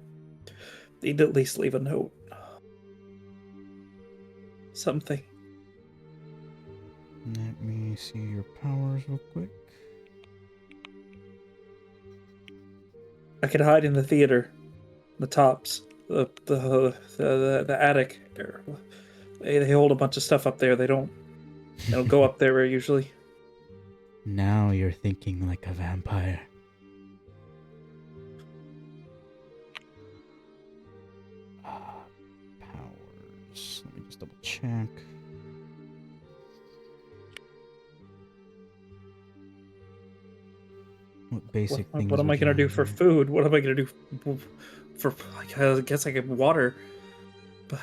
at least leave a note. Something. Let me see your powers real quick. I could hide in the theater, the tops, the attic. They hold a bunch of stuff up there. They don't go up there usually. Now you're thinking like a vampire. Powers. Let me just double check. What basic things? What am would I you gonna do have for here? food? What am I gonna do for? I guess I get water, but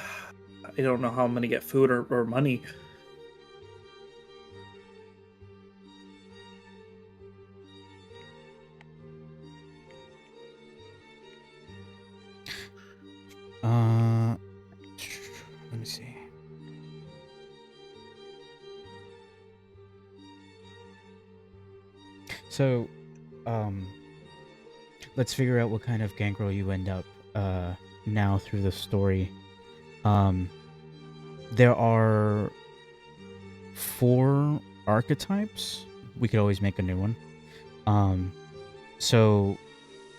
I don't know how I'm gonna get food or money. Let me see. So, let's figure out what kind of gangrel you end up now through the story. There are 4 archetypes. We could always make a new one. So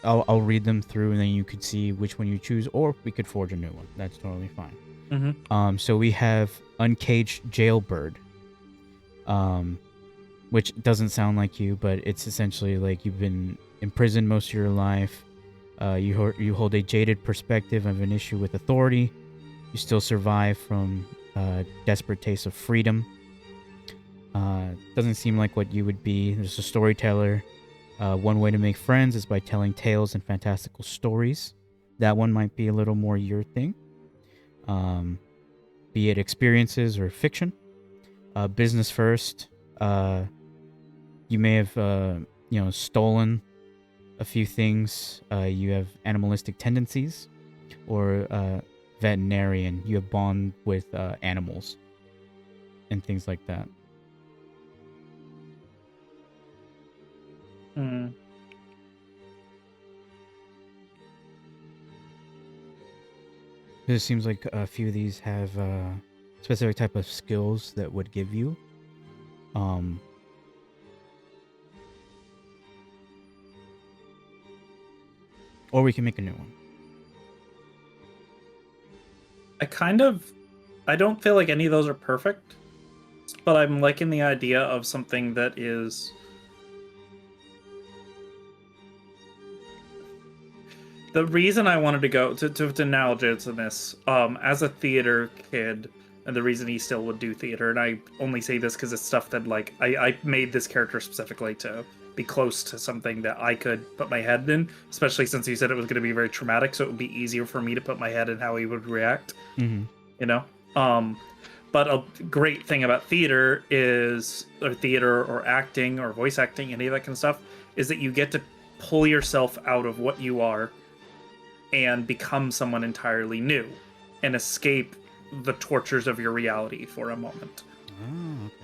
I'll read them through, and then you could see which one you choose, or we could forge a new one. That's totally fine. Mm-hmm. So we have Uncaged Jailbird, which doesn't sound like you, but it's essentially like you've been imprisoned most of your life. You hold a jaded perspective of an issue with authority. You still survive from desperate taste of freedom. Doesn't seem like what you would be. There's a storyteller. One way to make friends is by telling tales and fantastical stories. That one might be a little more your thing. Be it experiences or fiction. Business first. You may have stolen a few things. You have animalistic tendencies, or veterinarian. You have bond with animals and things like that. Mm. It seems like a few of these have specific type of skills that would give you. Or we can make a new one. I don't feel like any of those are perfect, but I'm liking the idea of something that is. The reason I wanted to go to analogize in this, as a theater kid, and the reason he still would do theater, and I only say this because it's stuff that like I made this character specifically to be close to something that I could put my head in, especially since you said it was going to be very traumatic, so it would be easier for me to put my head in how he would react. Mm-hmm. You know, but a great thing about theater is, or theater or acting or voice acting, any of that kind of stuff, is that you get to pull yourself out of what you are and become someone entirely new and escape the tortures of your reality for a moment. Oh, okay.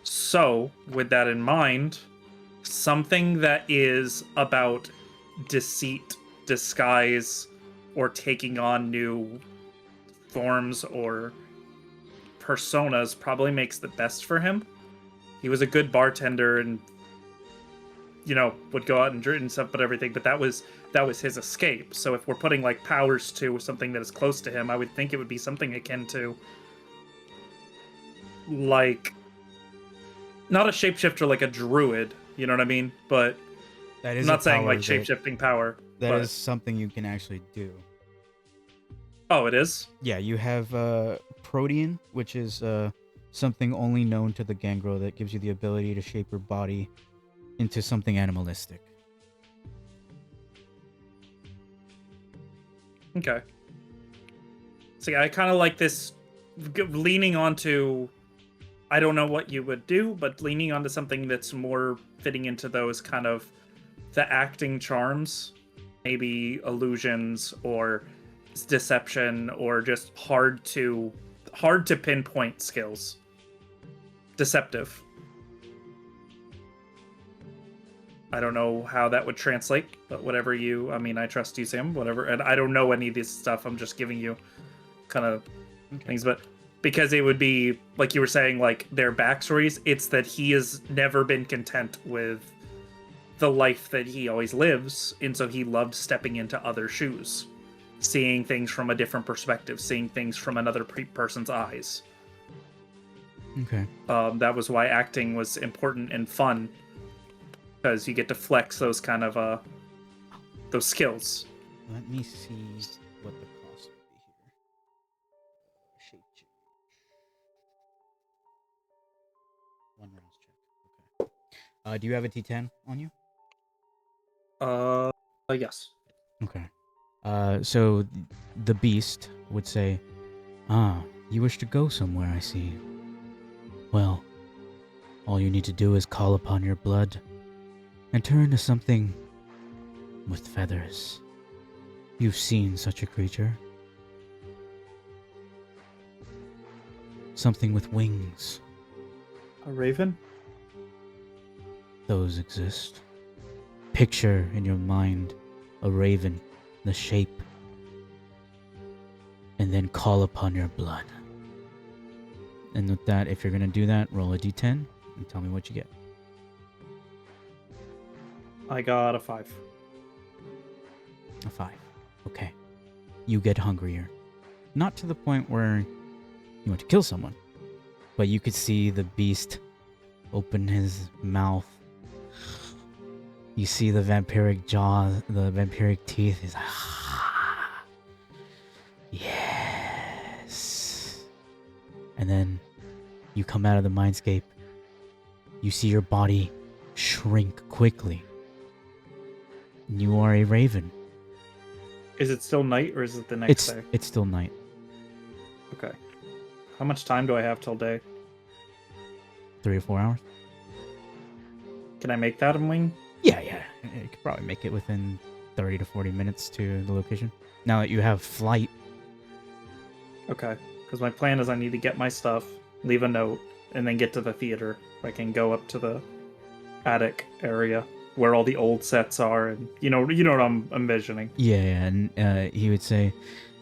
So, with that in mind, something that is about deceit, disguise, or taking on new forms or personas probably makes the best for him. He was a good bartender and would go out and drink and stuff, but everything. But that was his escape. So if we're putting like powers to something that is close to him, I would think it would be something akin to, like, not a shapeshifter like a druid. You know what I mean? But That is I'm not saying like that shapeshifting power. is but... something you can actually do. Oh, it is? Yeah, you have Protean, which is something only known to the gangrel that gives you the ability to shape your body into something animalistic. Okay. See, I kind of like this leaning onto I don't know what you would do, but leaning onto something that's more fitting into those kind of the acting charms, maybe illusions or deception or just hard to pinpoint skills. Deceptive. I don't know how that would translate, but whatever you, I mean, I trust you, Sam, whatever. And I don't know any of this stuff. I'm just giving you kind of things, but because it would be, like you were saying, like their backstories, it's that he has never been content with the life that he always lives. And so he loved stepping into other shoes, seeing things from a different perspective, seeing things from another person's eyes. Okay. That was why acting was important and fun, because you get to flex those kind of those skills. Let me see what the cost would be here. Shape change. One rounds check. Okay. Do you have a T10 on you? Yes. Okay. So the beast would say, "Ah, you wish to go somewhere, I see. Well, all you need to do is call upon your blood and turn into something with feathers. You've seen such a creature. Something with wings. A raven? Those exist. Picture in your mind a raven, the shape, and then call upon your blood. And with that, if you're going to do that, roll a d10 and tell me what you get." I got a 5. A 5. Okay. You get hungrier. Not to the point where you want to kill someone, but you could see the beast open his mouth. You see the vampiric jaw, the vampiric teeth. He's like, yes. And then you come out of the mindscape. You see your body shrink quickly. You are a raven. Is it still night or is it the next day? It's still night. Okay. How much time do I have till day? 3 or 4 hours. Can I make that a wing? Yeah. You could probably make it within 30 to 40 minutes to the location. Now that you have flight. Okay. Because my plan is I need to get my stuff, leave a note, and then get to the theater. I can go up to the attic area where all the old sets are, and you know what I'm envisioning. Yeah, and he would say,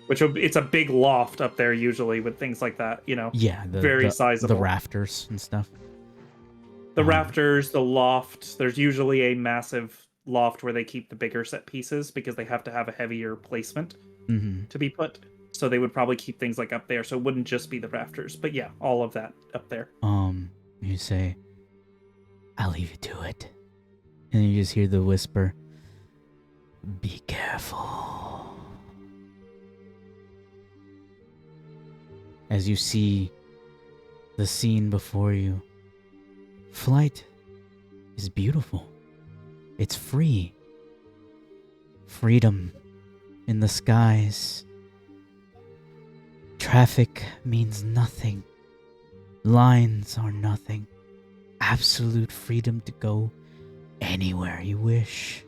it's a big loft up there usually with things like that, you know. Yeah, very sizable. The rafters and stuff. The rafters, the loft. There's usually a massive loft where they keep the bigger set pieces because they have to have a heavier placement to be put. So they would probably keep things like up there, so it wouldn't just be the rafters. But yeah, all of that up there. You say, "I'll leave you to it." And you just hear the whisper, "Be careful." As you see the scene before you, flight is beautiful. It's free. Freedom in the skies. Traffic means nothing. Lines are nothing. Absolute freedom to go anywhere you wish.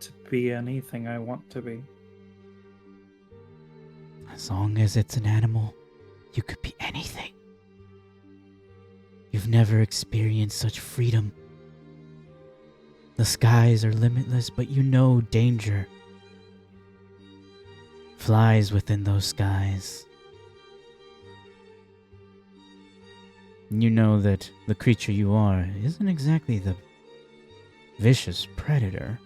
To be anything I want to be. As long as it's an animal, you could be anything. You've never experienced such freedom. The skies are limitless, but you know danger flies within those skies. You know that the creature you are isn't exactly the vicious predator.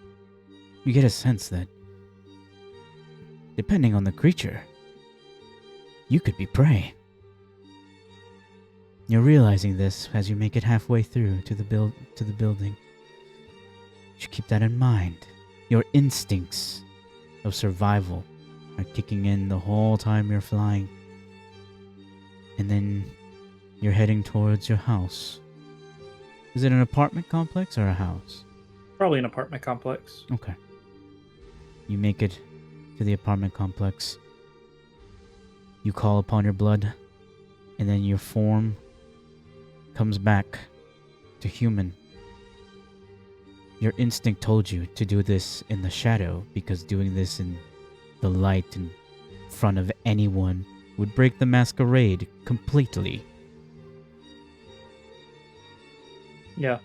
You get a sense that, depending on the creature, you could be prey. You're realizing this as you make it halfway through to the building. You should keep that in mind. Your instincts of survival are kicking in the whole time you're flying. And then you're heading towards your house. Is it an apartment complex or a house? Probably an apartment complex. Okay. You make it to the apartment complex. You call upon your blood, and then your form comes back to human. Your instinct told you to do this in the shadow because doing this in the light in front of anyone would break the masquerade completely. Yeah.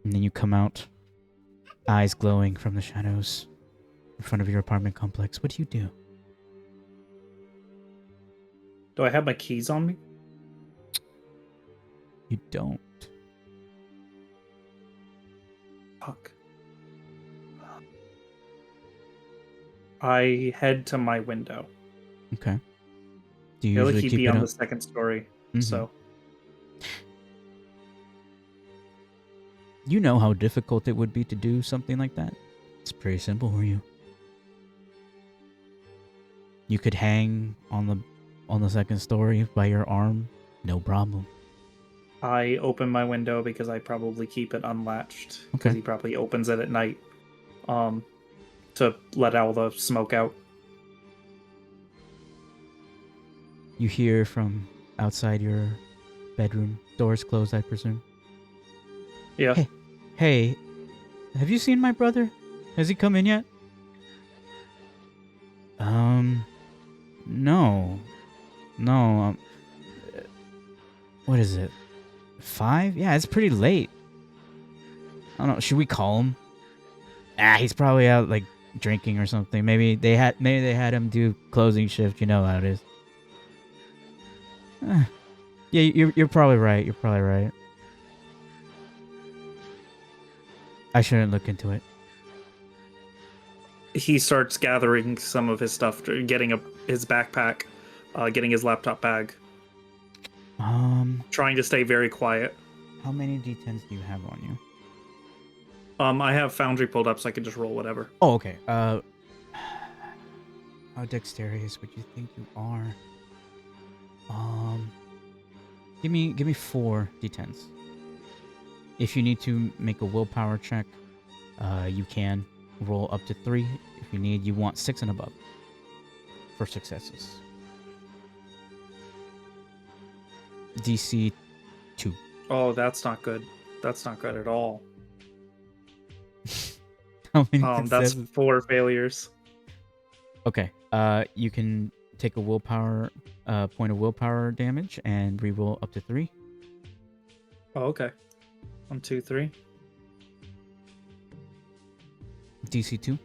And then you come out, eyes glowing from the shadows in front of your apartment complex. What do you do? Do I have my keys on me? You don't. Fuck. I head to my window. Okay. Do you I feel like usually he'd keep be it on up? the second story, Mhm. so You know how difficult it would be to do something like that. It's pretty simple for you. You could hang on the second story by your arm, no problem. I open my window because I probably keep it unlatched because Okay. he probably opens it at night, to let all the smoke out. You hear from outside your bedroom, doors closed, I presume. Yeah. Hey, have you seen my brother? Has he come in yet? No. No, what is it? 5? Yeah, it's pretty late. I don't know, should we call him? He's probably out, like, drinking or something. Maybe they had him do closing shift, you know how it is. Yeah, you're probably right. You're probably right. I shouldn't look into it. He starts gathering some of his stuff, getting his backpack, getting his laptop bag, trying to stay very quiet. How many D10s do you have on you? I have Foundry pulled up so I can just roll whatever. Oh, okay. How dexterous would you think you are? Give me 4 D10s. If you need to make a willpower check, you can roll up to 3. If you need, you want 6 and above for successes. DC 2. Oh, that's not good. That's not good at all. How many That's successes? 4 failures. Okay. You can take a willpower point of willpower damage and reroll up to 3. Oh, okay. 1, 2, 3. DC 2.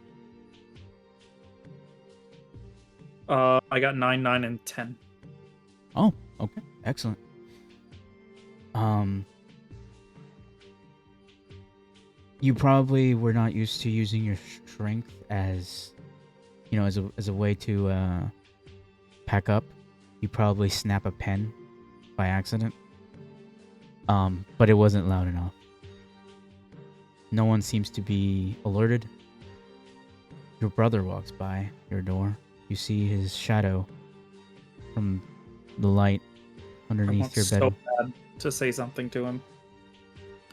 I got 9, 9, and 10. Oh, okay. Excellent. You probably were not used to using your strength as, as a way to pack up. You probably snap a pen by accident. But it wasn't loud enough. No one seems to be alerted. Your brother walks by your door. You see his shadow from the light I underneath want your so bedroom. bad to say something to him.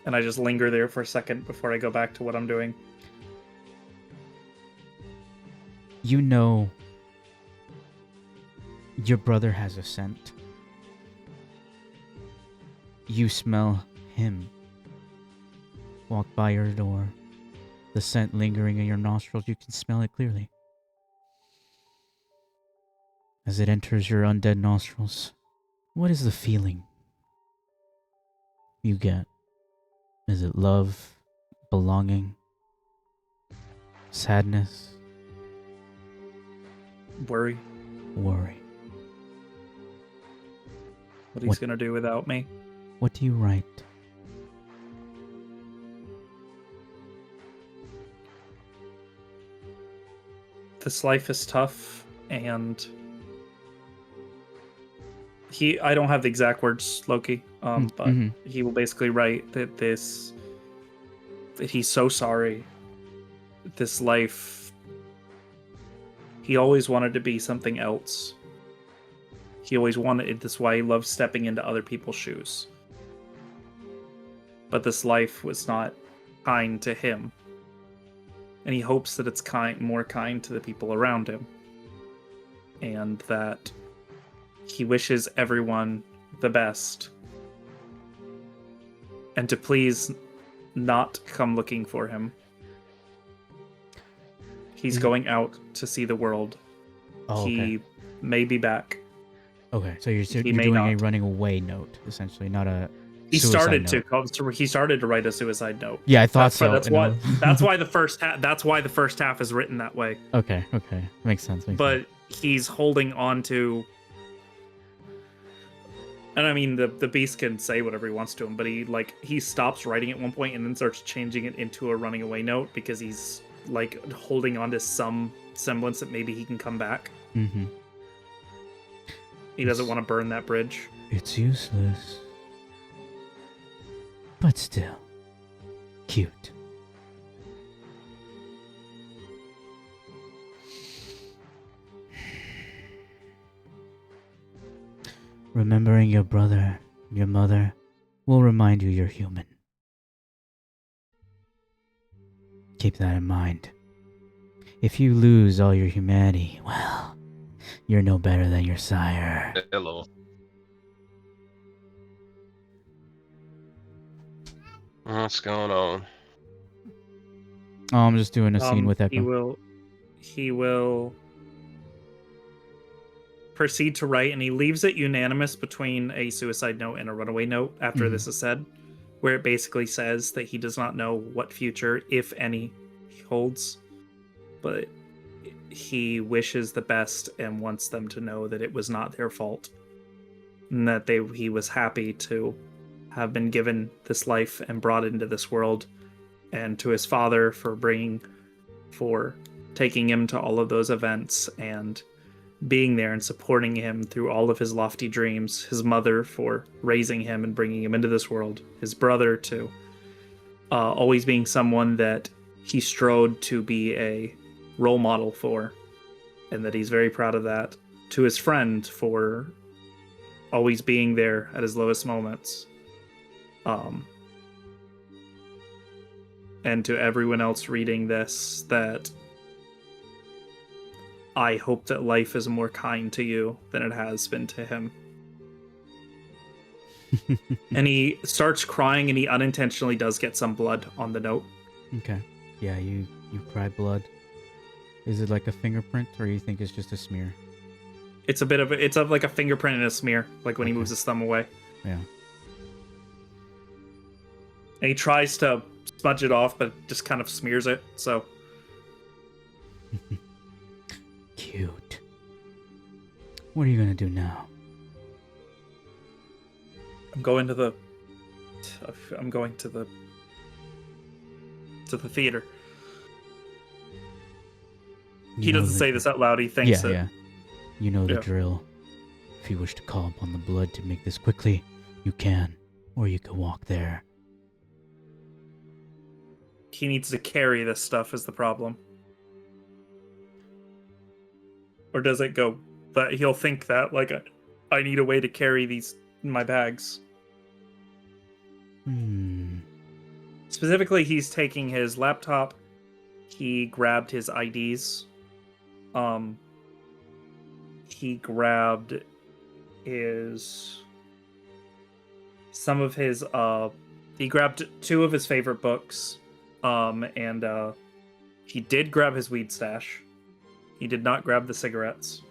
And I just linger there for a second before I go back to what I'm doing. You know your brother has a scent. You smell him walk by your door. The scent lingering in your nostrils, you can smell it clearly. As it enters your undead nostrils, what is the feeling you get? Is it love, belonging, sadness, Worry worry? what he's What- gonna do without me. What do you write? This life is tough, and I don't have the exact words, Loki, but Mhm. he will basically write that he's so sorry. This life, he always wanted to be something else. He always wanted it. That's why he loves stepping into other people's shoes. But this life was not kind to him. And he hopes that it's more kind to the people around him. And that he wishes everyone the best. and to please not come looking for him. He's going out to see the world. Oh, okay. He may be back. Okay, so you're He doing may a not. running away note, essentially, not a He suicide started note. he started to write a suicide note. Yeah, I thought so. That's why the first half is written that way. Okay, makes sense. But he's holding on to, and I mean the beast can say whatever he wants to him, but he stops writing at one point and then starts changing it into a running away note because he's like holding on to some semblance that maybe he can come back. Mm-hmm. He doesn't want to burn that bridge. It's useless, but still cute. Remembering your brother, your mother, will remind you you're human. Keep that in mind. If you lose all your humanity, well, you're no better than your sire. Hello. What's going on? Oh, I'm just doing a scene with Echo. He will proceed to write, and he leaves it unanimous between a suicide note and a runaway note after this is said, where it basically says that he does not know what future, if any, he holds, but he wishes the best and wants them to know that it was not their fault, and that he was happy to have been given this life and brought into this world, and to his father for taking him to all of those events and being there and supporting him through all of his lofty dreams, his mother for raising him and bringing him into this world, his brother to always being someone that he strove to be a role model for, and that he's very proud of that, to his friend for always being there at his lowest moments, and to everyone else reading this, that I hope that life is more kind to you than it has been to him. And he starts crying, and he unintentionally does get some blood on the note. Okay. Yeah, you cry blood. Is it like a fingerprint, or you think it's just a smear? It's like a fingerprint and a smear, like when he moves his thumb away. Yeah. And he tries to smudge it off, but just kind of smears it, so... Cute. What are you gonna do now? I'm going to the theater. He doesn't say this out loud. He thinks it. Yeah. You know the drill. If you wish to call upon the blood to make this quickly, you can, or you can walk there. He needs to carry this stuff is the problem. Or does it go that he'll think that, like, I need a way to carry these in my bags? Specifically, he's taking his laptop. He grabbed his IDs. He grabbed he grabbed 2 of his favorite books. And he did grab his weed stash. He did not grab the cigarettes.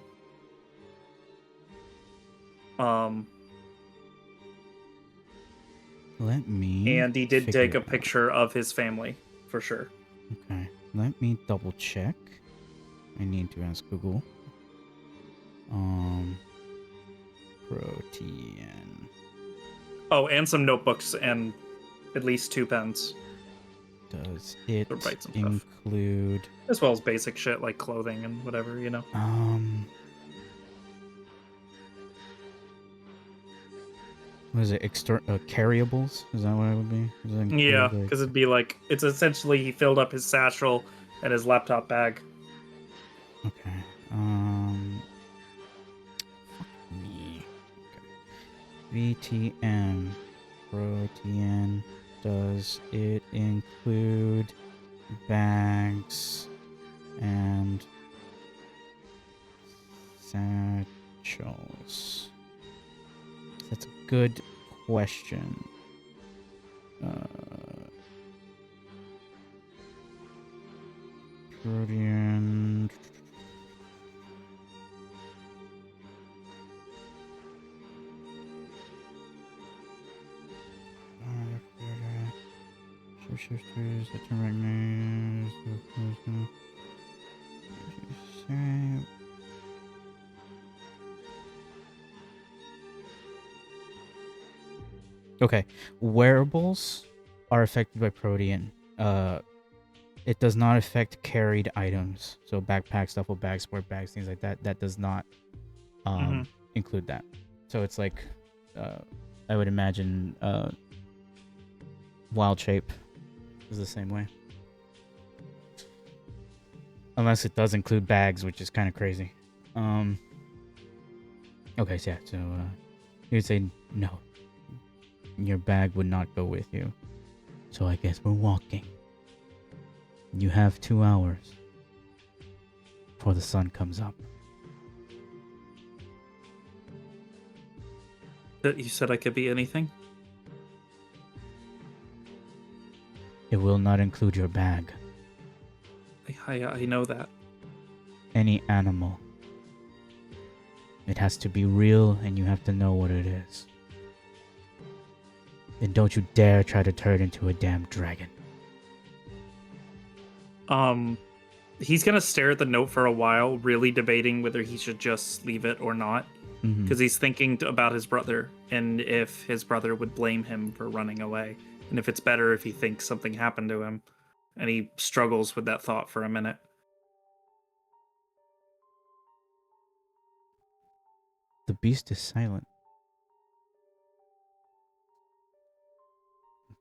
Let me... And he did take a picture of his family, for sure. Okay, let me double check. I need to ask Google. Protean. Oh, and some notebooks and at least 2 pens. Does it write some include... stuff. As well as basic shit like clothing and whatever, you know? What is it? Carryables? Is that what it would be? Yeah, because it'd be like... It's essentially he filled up his satchel and his laptop bag. Okay. Fuck me. Okay. VTM. Protean. Does it include bags and satchels? That's a good question. Protean. Shifters, okay, wearables are affected by Protean. It does not affect carried items, so backpacks, duffel bags, sport bags, things like that. That does not include that. So it's like, I would imagine, wild shape is the same way, unless it does include bags, which is kind of crazy. Okay, so yeah, so you would say no, your bag would not go with you. So I guess we're walking. You have 2 hours before the sun comes up. You said I could be anything? It will not include your bag. I know that. Any animal. It has to be real, and you have to know what it is. And don't you dare try to turn it into a damn dragon. He's gonna stare at the note for a while, really debating whether he should just leave it or not. Because he's thinking about his brother, and if his brother would blame him for running away, and if it's better if he thinks something happened to him. And he struggles with that thought for a minute. The beast is silent.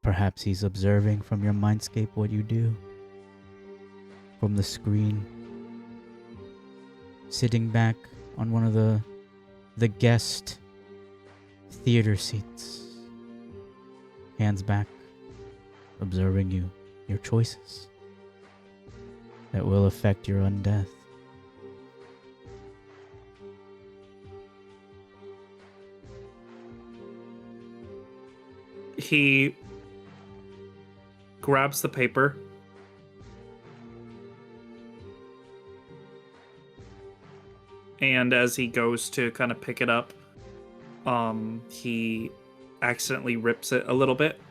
Perhaps he's observing from your mindscape what you do. From the screen. Sitting back on one of the guest theater seats. Hands back. Observing you. Your choices. That will affect your undeath. He grabs the paper. And as he goes to kind of pick it up, he accidentally rips it a little bit.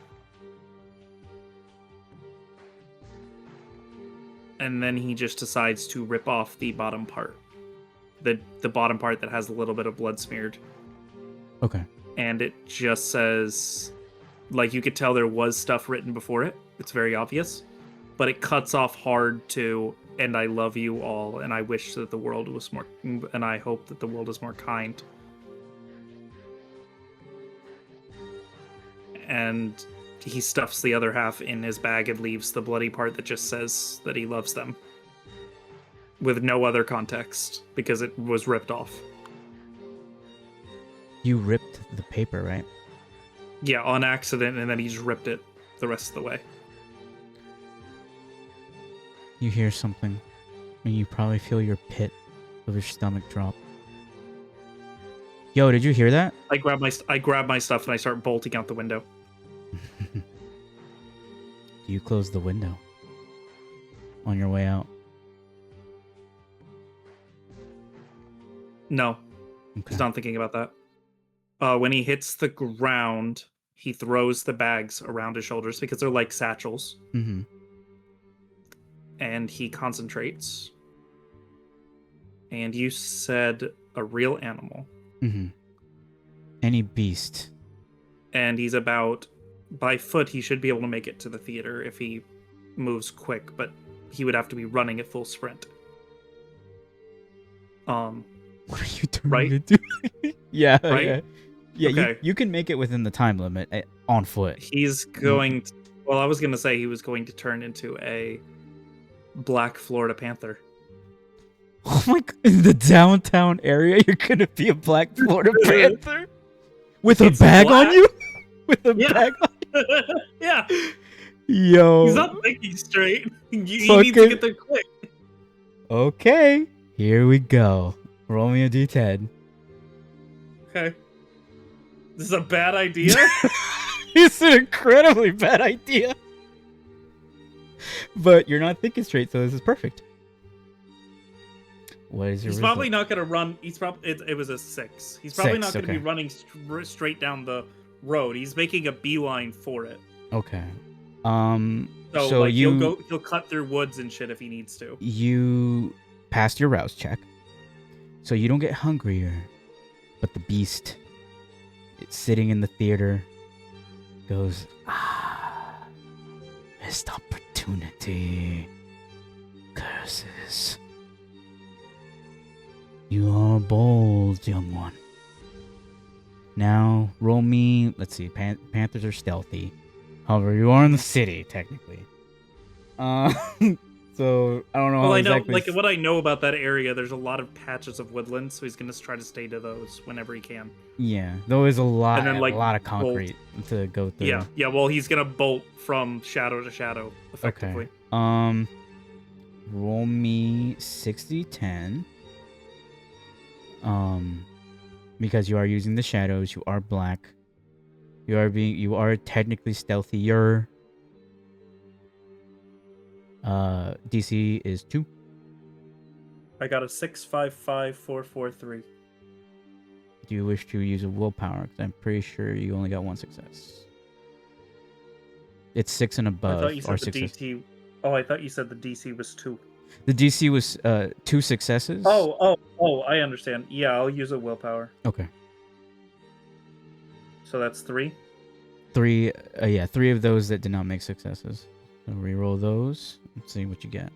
And then he just decides to rip off the bottom part. The bottom part that has a little bit of blood smeared. Okay. And it just says, like, you could tell there was stuff written before it. It's very obvious. But it cuts off hard to, and I love you all, and I wish that the world was more, and I hope that the world is more kind. And he stuffs the other half in his bag and leaves the bloody part that just says that he loves them. With no other context, because it was ripped off. You ripped the paper, right? Yeah, on accident, and then he just ripped it the rest of the way. You hear something, and you probably feel your pit of your stomach drop. Yo, did you hear that? I grab my stuff and I start bolting out the window. You close the window on your way out. No, Okay. he's not thinking about that. When he hits the ground, he throws the bags around his shoulders because they're like satchels. Mm-hmm. And he concentrates. And you said a real animal. Mm-hmm. Any beast. And he's about, by foot, he should be able to make it to the theater if he moves quick, but he would have to be running at full sprint. What are you doing? Right? Yeah. Right? Yeah. Yeah, Okay. you can make it within the time limit on foot. He's going to, well, I was going to say he was going to turn into a black Florida Panther. Oh my god, in the downtown area, you're gonna be a black Florida Panther? With a It's bag black. on you? With a Yeah. bag on Yeah, Yo. he's not thinking straight. He needs Fucking- to get there quick. Okay, here we go. Roll me a d10. Okay. This is a bad idea? It's an incredibly bad idea. But you're not thinking straight, so this is perfect. What is your He's result? probably not going to run. He's probably it was a 6. He's probably not going to okay. be running straight down the road. He's making a beeline for it. Okay. So like he'll cut through woods and shit if he needs to. You passed your rouse check, so you don't get hungrier. But the beast, it's sitting in the theater, goes, missed opportunity. Curses. You are bold, young one. Now, roll me. Let's see. Panthers are stealthy. However, you are in the city, technically. So I don't know. Well, how I know, exactly like what I know about that area. There's a lot of patches of woodland, so he's gonna try to stay to those whenever he can. Yeah, there is a lot, And then, like, a lot of concrete to go through. Yeah. Well, he's gonna bolt from shadow to shadow, effectively. Okay. Roll me 60-10. Because you are using the shadows, you are black. You are technically stealthier. DC is 2. I got a 655-443. Do you wish to use a willpower? Because I'm pretty sure you only got 1 success. It's 6 and above. I thought you said or the 6 DT. Oh, I thought you said the DC was 2. The DC was 2 successes. Oh, I understand. Yeah, I'll use a willpower. Okay. So that's 3. 3. Yeah, 3 of those that did not make successes. So reroll those. Let's see what you get.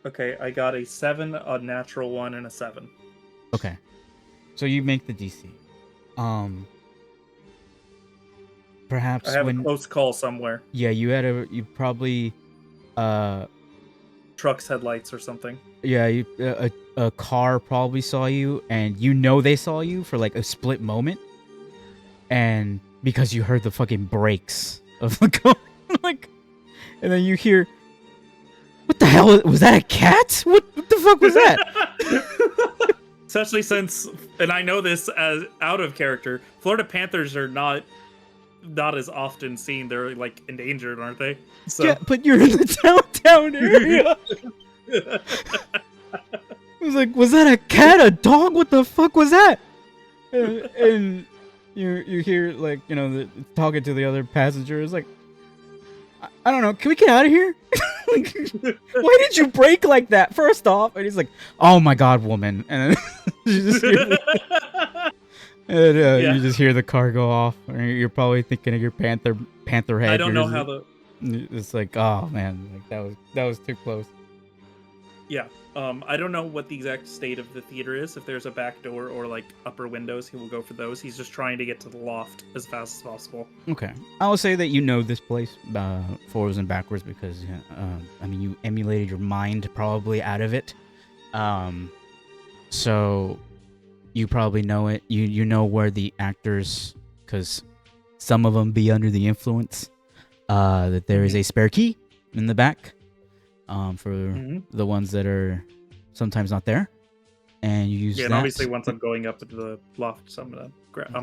Okay, I got a 7, a natural 1, and a 7. Okay. So you make the DC. Perhaps I have when a close call somewhere. yeah, you probably Truck's headlights or something. yeah, a car probably saw you, and you know they saw you for like a split moment, and because you heard the fucking brakes of the car, like, and then you hear, what the hell was that? A cat? What the fuck was that? Especially since, and I know this as out of character, Florida Panthers are not as often seen. They're like endangered, aren't they? So Yeah, but you're in the downtown area. I was like, was that a cat, a dog? What the fuck was that? And you hear, like, you know, talking to the other passengers, like, I don't know, can we get out of here? Like, why did you brake like that? First off, and he's like, oh my god, woman, and then you just hear you just hear the car go off. Or you're probably thinking of your panther head. I don't know You're how just- the It's like, oh man, like that was too close. I don't know what the exact state of the theater is. If there's a back door or like upper windows, he will go for those. He's just trying to get to the loft as fast as possible. Okay, I will say that you know this place forwards and backwards because I mean, you emulated your mind probably out of it. So you probably know it. You know where the actors, because some of them be under the influence. That there is a spare key in the back. For the ones that are sometimes not there, and you use Yeah, that. and obviously once I'm going up into the loft, so I'm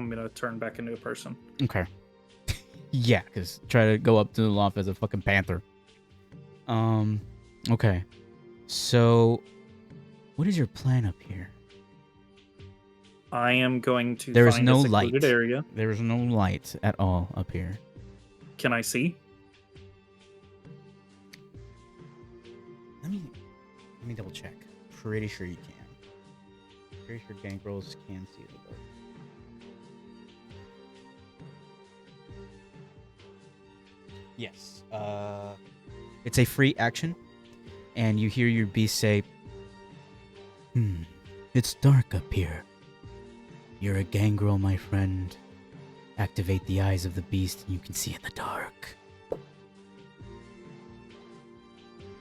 gonna turn back into a person. Okay. Yeah, because try to go up to the loft as a fucking panther. Okay. So, what is your plan up here? I am going to There is find no a secluded light. area. There is no light at all up here. Can I see? Let me double check. Pretty sure you can. Pretty sure gangrels can see the dark. Yes. It's a free action, and you hear your beast say, it's dark up here. You're a gangrel, my friend. Activate the eyes of the beast, and you can see in the dark.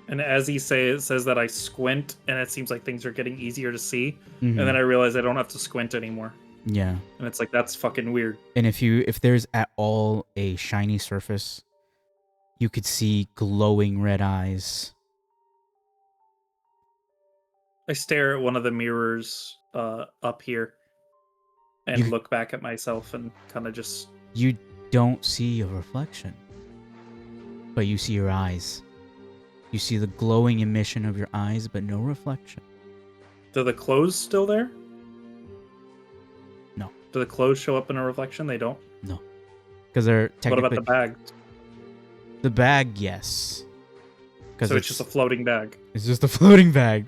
And as he says that, I squint, and it seems like things are getting easier to see. Mhm. And then I realize I don't have to squint anymore. Yeah. And it's like, that's fucking weird. And if there's at all a shiny surface, you could see glowing red eyes. I stare at one of the mirrors up here. and You- look back at myself and kind of just. You don't see a reflection, but you see your eyes. You see the glowing emission of your eyes, but no reflection. Do the clothes still there? No. Do the clothes show up in a reflection? They don't. No, because they're What technically about the bag? the bag. Yes, because So it's just a floating bag. it's just a floating bag.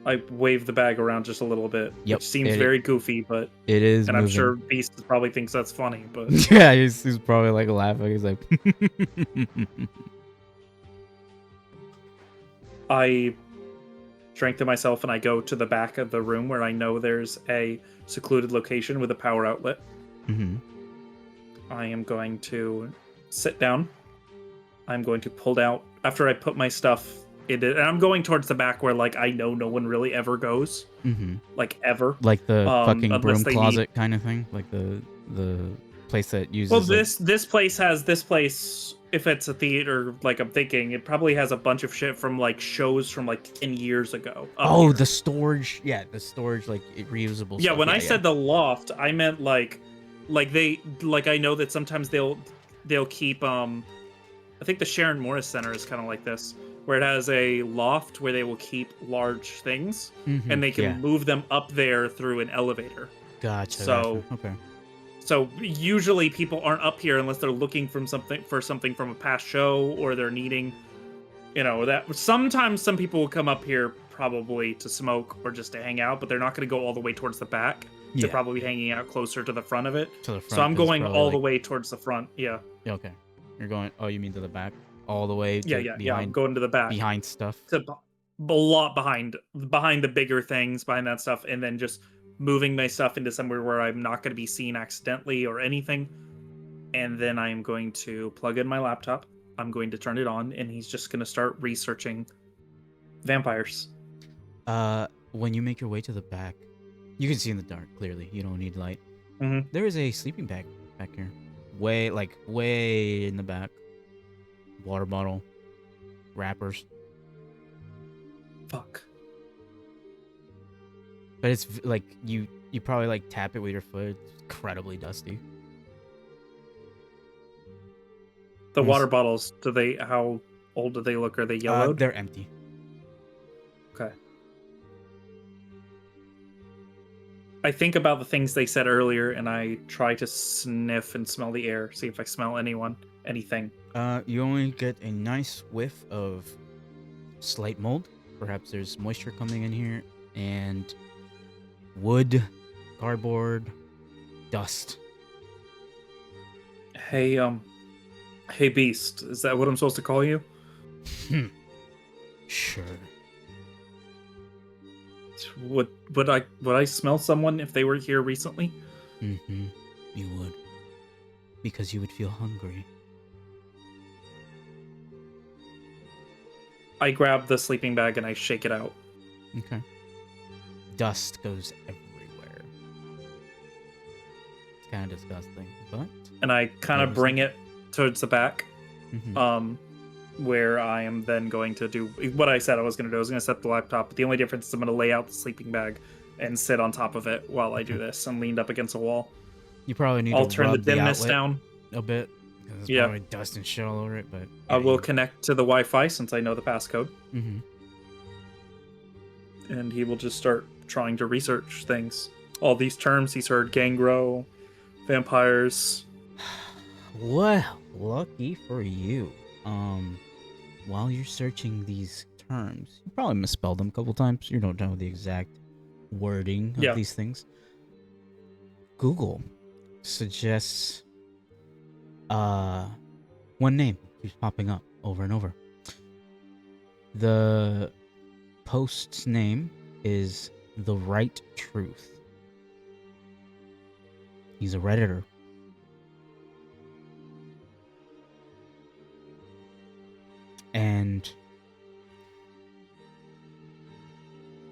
I wave the bag around just a little bit, Yep, which seems it- very goofy, but It is, and I'm moving. sure Beast probably thinks that's funny, but Yeah, he's probably like laughing. He's like, I drink to myself and I go to the back of the room where I know there's a secluded location with a power outlet. Mhm. I am going to sit down. I'm going to pull out after I put my stuff in it, and I'm going towards the back where like I know no one really ever goes, Mhm. like ever. Like the fucking Unless broom they need- closet kind of thing, like the place that uses. Well, like- this place. If it's a theater, like I'm thinking, it probably has a bunch of shit from like shows from like 10 years ago. up Oh, here. the storage. Yeah, the storage, like reusable. Yeah, stuff. when I said the loft, I meant like they like I know that sometimes they'll keep I think the Sharon Morris Center is kind of like this, where it has a loft where they will keep large things Mhm, and they can yeah. move them up there through an elevator. Gotcha. so- gotcha. Okay. So usually people aren't up here unless they're looking for something from a past show, or they're needing, that sometimes some people will come up here probably to smoke or just to hang out, but they're not going to go all the way towards the back. Yeah. They're probably hanging out closer to the front of it. To the front. So I'm 'cause it's going probably all the like- way towards the front. Yeah. Yeah, okay. You're going. Oh, you mean to the back? All the way. To Yeah. I'm Behind, going to the back. behind stuff. To a lot behind the bigger things, behind that stuff, and then just moving my stuff into somewhere where I'm not going to be seen accidentally or anything. And then I am going to plug in my laptop. I'm going to turn it on, and he's just going to start researching vampires. When you make your way to the back, you can see in the dark clearly. You don't need light. Mhm. There is a sleeping bag back here, way in the back. Water bottle, wrappers, Fuck. but it's like you probably like tap it with your foot. It's incredibly dusty. The Yes. water bottles, how old do they look? Are they yellowed? They're empty. Okay. I think about the things they said earlier, and I try to sniff and smell the air, see if I smell anything. You only get a nice whiff of slight mold. Perhaps there's moisture coming in here, and wood, cardboard, dust. Hey, Beast, is that what I'm supposed to call you? Sure. Would I smell someone if they were here recently? Mm-hmm. You would. Because you would feel hungry. I grab the sleeping bag and I shake it out. Okay. Dust goes everywhere. It's kind of disgusting, but And I kind of Noticing. bring it towards the back, mhm. where I am then going to do what I said I was going to do. I was going to set the laptop, but the only difference is I'm going to lay out the sleeping bag and sit on top of it while I do this. I'm leaned up against a wall. You probably need I'll to turn the rub the dimness outlet down. a bit. 'Cause there's Yeah. probably dust and shit all over it, but I will connect to the Wi-Fi since I know the passcode, Mm-hmm. and he will just start trying to research things. All these terms he's heard: gangrel, vampires. Well, lucky for you. While you're searching these terms, you probably misspelled them a couple times. You don't know the exact wording of Yeah. these things. Google suggests one name keeps popping up over and over. The post's name is The Right Truth. He's a Redditor. And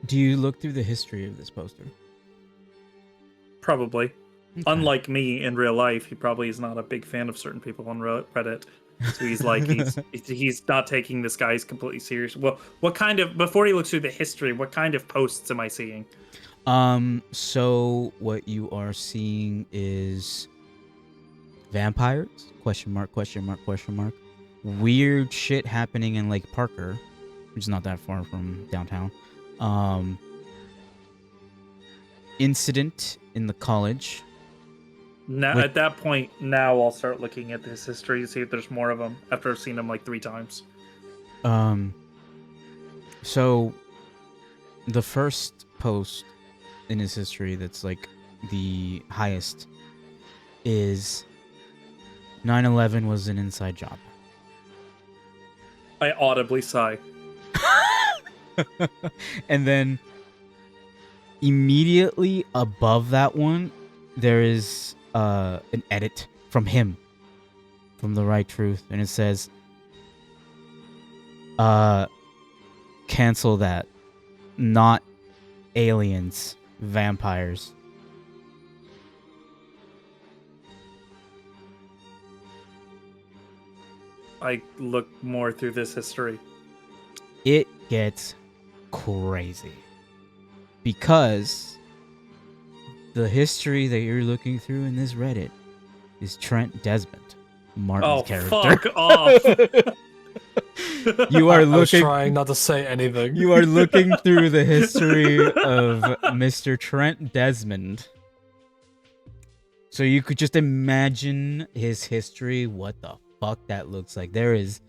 do you look through the history of this poster? Probably. Okay. Unlike me in real life, he probably is not a big fan of certain people on Reddit. So he's like, he's not taking this guy's completely serious. Well, what kind of, before he looks through the history, what kind of posts am I seeing? So what you are seeing is vampires? Question mark, question mark, question mark. Weird shit happening in Lake Parker, which is not that far from downtown. Incident in the college. Now, With- at that point, now I'll start looking at his history to see if there's more of them after I've seen him like 3 times. So the first post in his history that's like the highest is 9/11 was an inside job. I audibly sigh. And then immediately above that one, there is an edit from him, from The Right Truth, and it says, cancel that. Not aliens, vampires. I look more through this history. It gets crazy. Because the history that you're looking through in this Reddit is Trent Desmond, Martin's character. Fuck off! You are I was looking. trying not to say anything. You are looking through the history of Mr. Trent Desmond. So you could just imagine his history, what the fuck that looks like. There is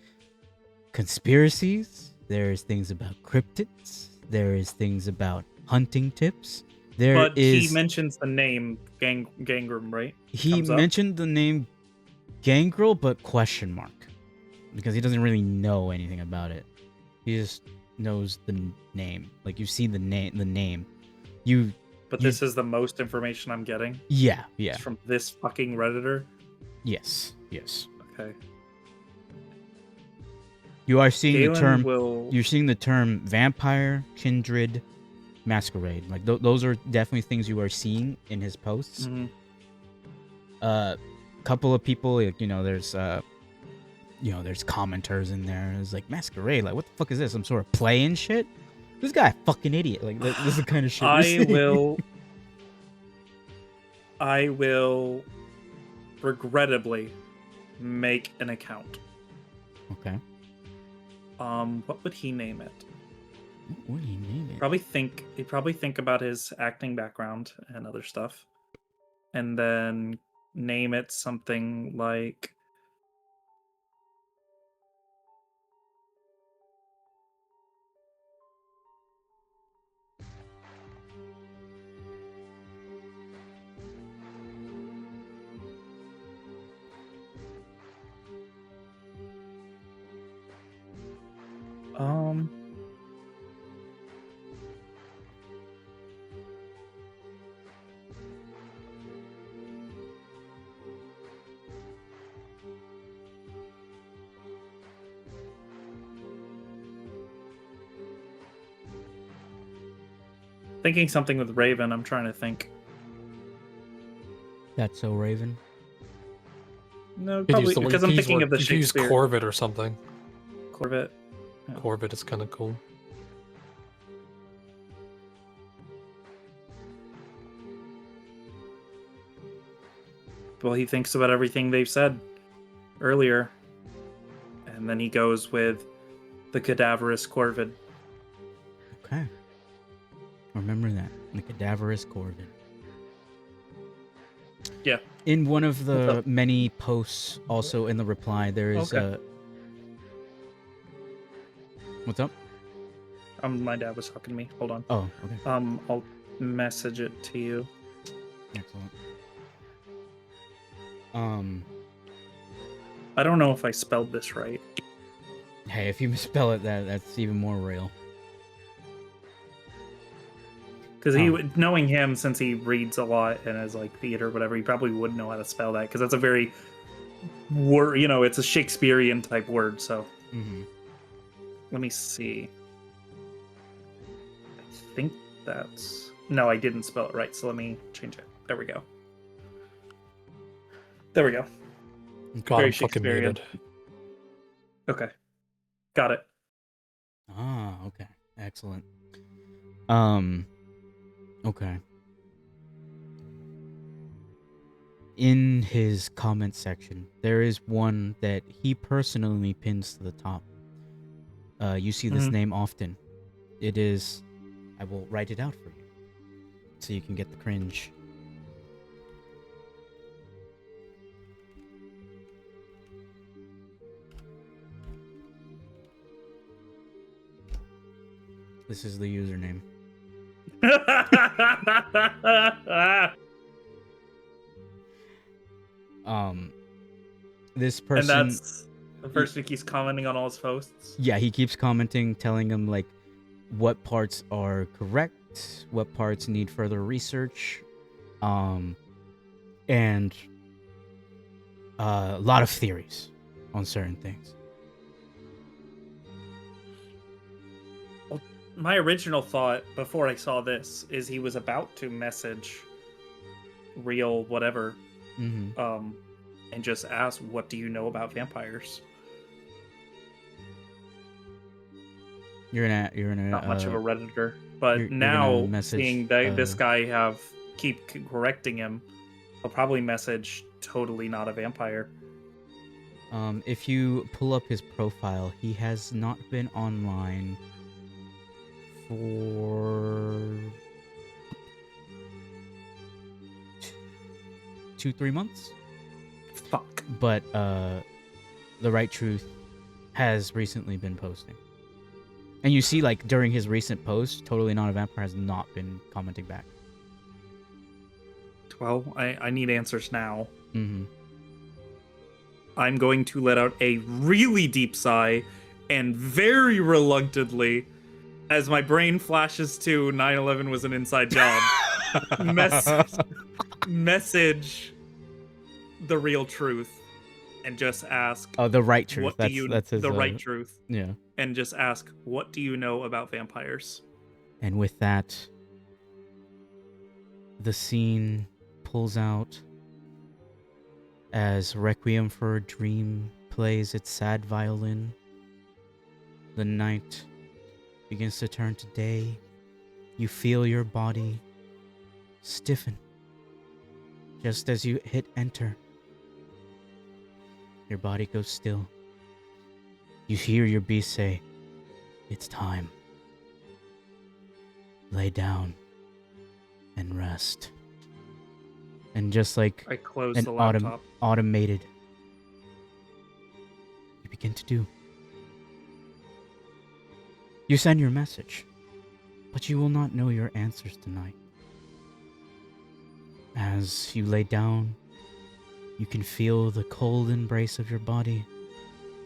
conspiracies, there is things about cryptids, there is things about hunting tips. But he mentions the name Gangram, right? He comes up. mentioned the name Gangrel, but question mark. Because he doesn't really know anything about it. He just knows the name. Like, you see the name. But this is the most information I'm getting. Yeah. It's from this fucking Redditor. Yes. Okay. You are seeing Galen the term. will... You're seeing the term vampire, kindred, masquerade. Like those are definitely things you are seeing in his posts. Mhm. Couple of people, like, there's there's commenters in there. It's like, masquerade. Like, what the fuck is this? Some sort of play and shit. This guy a fucking idiot. Like, this is the kind of shit. I will regrettably make an account. Okay. What would he name it? What do you name it? He'd probably think about his acting background and other stuff, and then name it something like thinking something with Raven. I'm trying to think. That's so Raven. No, You could probably use the- because you I'm could use thinking of the you could use Shakespeare. Corvid or something. Corvette. Yeah. Corvid is kind of cool. Well, he thinks about everything they've said earlier, and then he goes with the cadaverous Corvid. Okay. Remember that. The cadaverous Corvid. Yeah. In one of What's the up? many posts, also in the reply, there is Okay. What's up? My dad was talking to me. Hold on. Oh, okay. I'll message it to you. Excellent. I don't know if I spelled this right. Hey, if you misspell it, that's even more real. Because Oh. knowing him, since he reads a lot and has like theater or whatever, he probably would know how to spell that. Because that's a very word, it's a Shakespearean type word. So Mm-hmm. let me see. I think that's no, I didn't spell it right. So let me change it. There we go. There we go. God, Very I'm fucking Shakespearean. muted. Okay, got it. Ah, okay. Excellent. Okay. In his comment section, there is one that he personally pins to the top. You see this Mhm. name often. It is. I will write it out for you, so you can get the cringe. This is the username. This And person. that's the person who keeps commenting on all his posts. Yeah, he keeps commenting, telling him like what parts are correct, what parts need further research, and a lot of theories on certain things. My original thought before I saw this is he was about to message real whatever, Mm-hmm. and just ask, "What do you know about vampires?" You're gonna Not much of a redditor, you're but gonna now message, seeing that this guy keep correcting him, I'll probably message totally not a vampire. If you pull up his profile, he has not been online for 2-3 months. Fuck. But the Right Truth has recently been posting. And you see, like, during his recent post, Totally Not a Vampire has not been commenting back. Well, I need answers now. Mm-hmm. I'm going to let out a really deep sigh and very reluctantly, as my brain flashes to 9/11 was an inside job, message the real truth and just ask, Oh, the Right Truth. what do you That's his, the right truth, yeah. and just ask, what do you know about vampires? And with that, the scene pulls out as Requiem for a Dream plays its sad violin. The night begins to turn to day. You feel your body stiffen just as you hit enter. Your body goes still. You hear your beast say, "It's time. Lay down and rest." And just like I close an the laptop. automated, you begin to do. You send your message, but you will not know your answers tonight. As you lay down, you can feel the cold embrace of your body,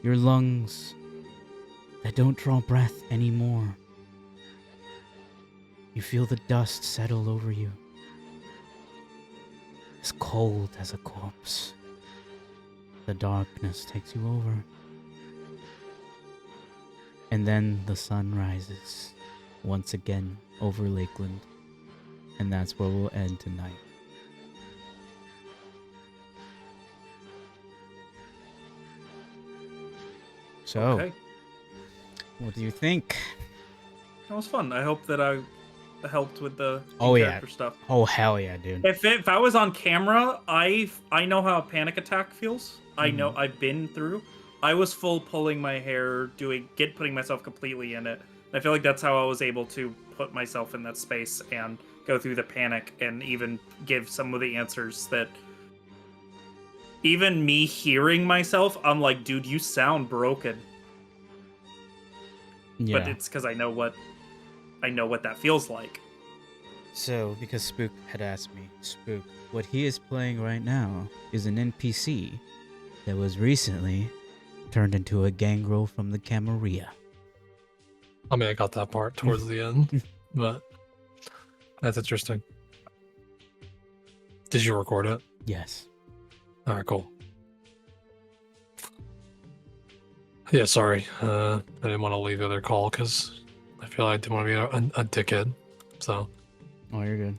your lungs that don't draw breath anymore. You feel the dust settle over you, as cold as a corpse. The darkness takes you over. And then the sun rises once again over Lakeland. And that's where we'll end tonight. So, Okay, what do you think? that was fun. I hope that I helped with the Oh, yeah. character stuff. Oh, hell yeah, dude. If I was on camera, I know how a panic attack feels. I know Mhm. I've been through. I was full pulling my hair, putting myself completely in it. I feel like that's how I was able to put myself in that space and go through the panic and even give some of the answers that even me hearing myself, I'm like, dude, you sound broken. Yeah. But it's because I know what that feels like. So, because Spook had asked me, Spook, what he is playing right now is an NPC that was recently turned into a gangrel from the Camarilla. I mean, I got that part towards the end, but that's interesting. Did you record it? Yes. All right, cool. Yeah, sorry. I didn't want to leave the other call because I feel like I didn't want to be a dickhead. So. Oh, you're good.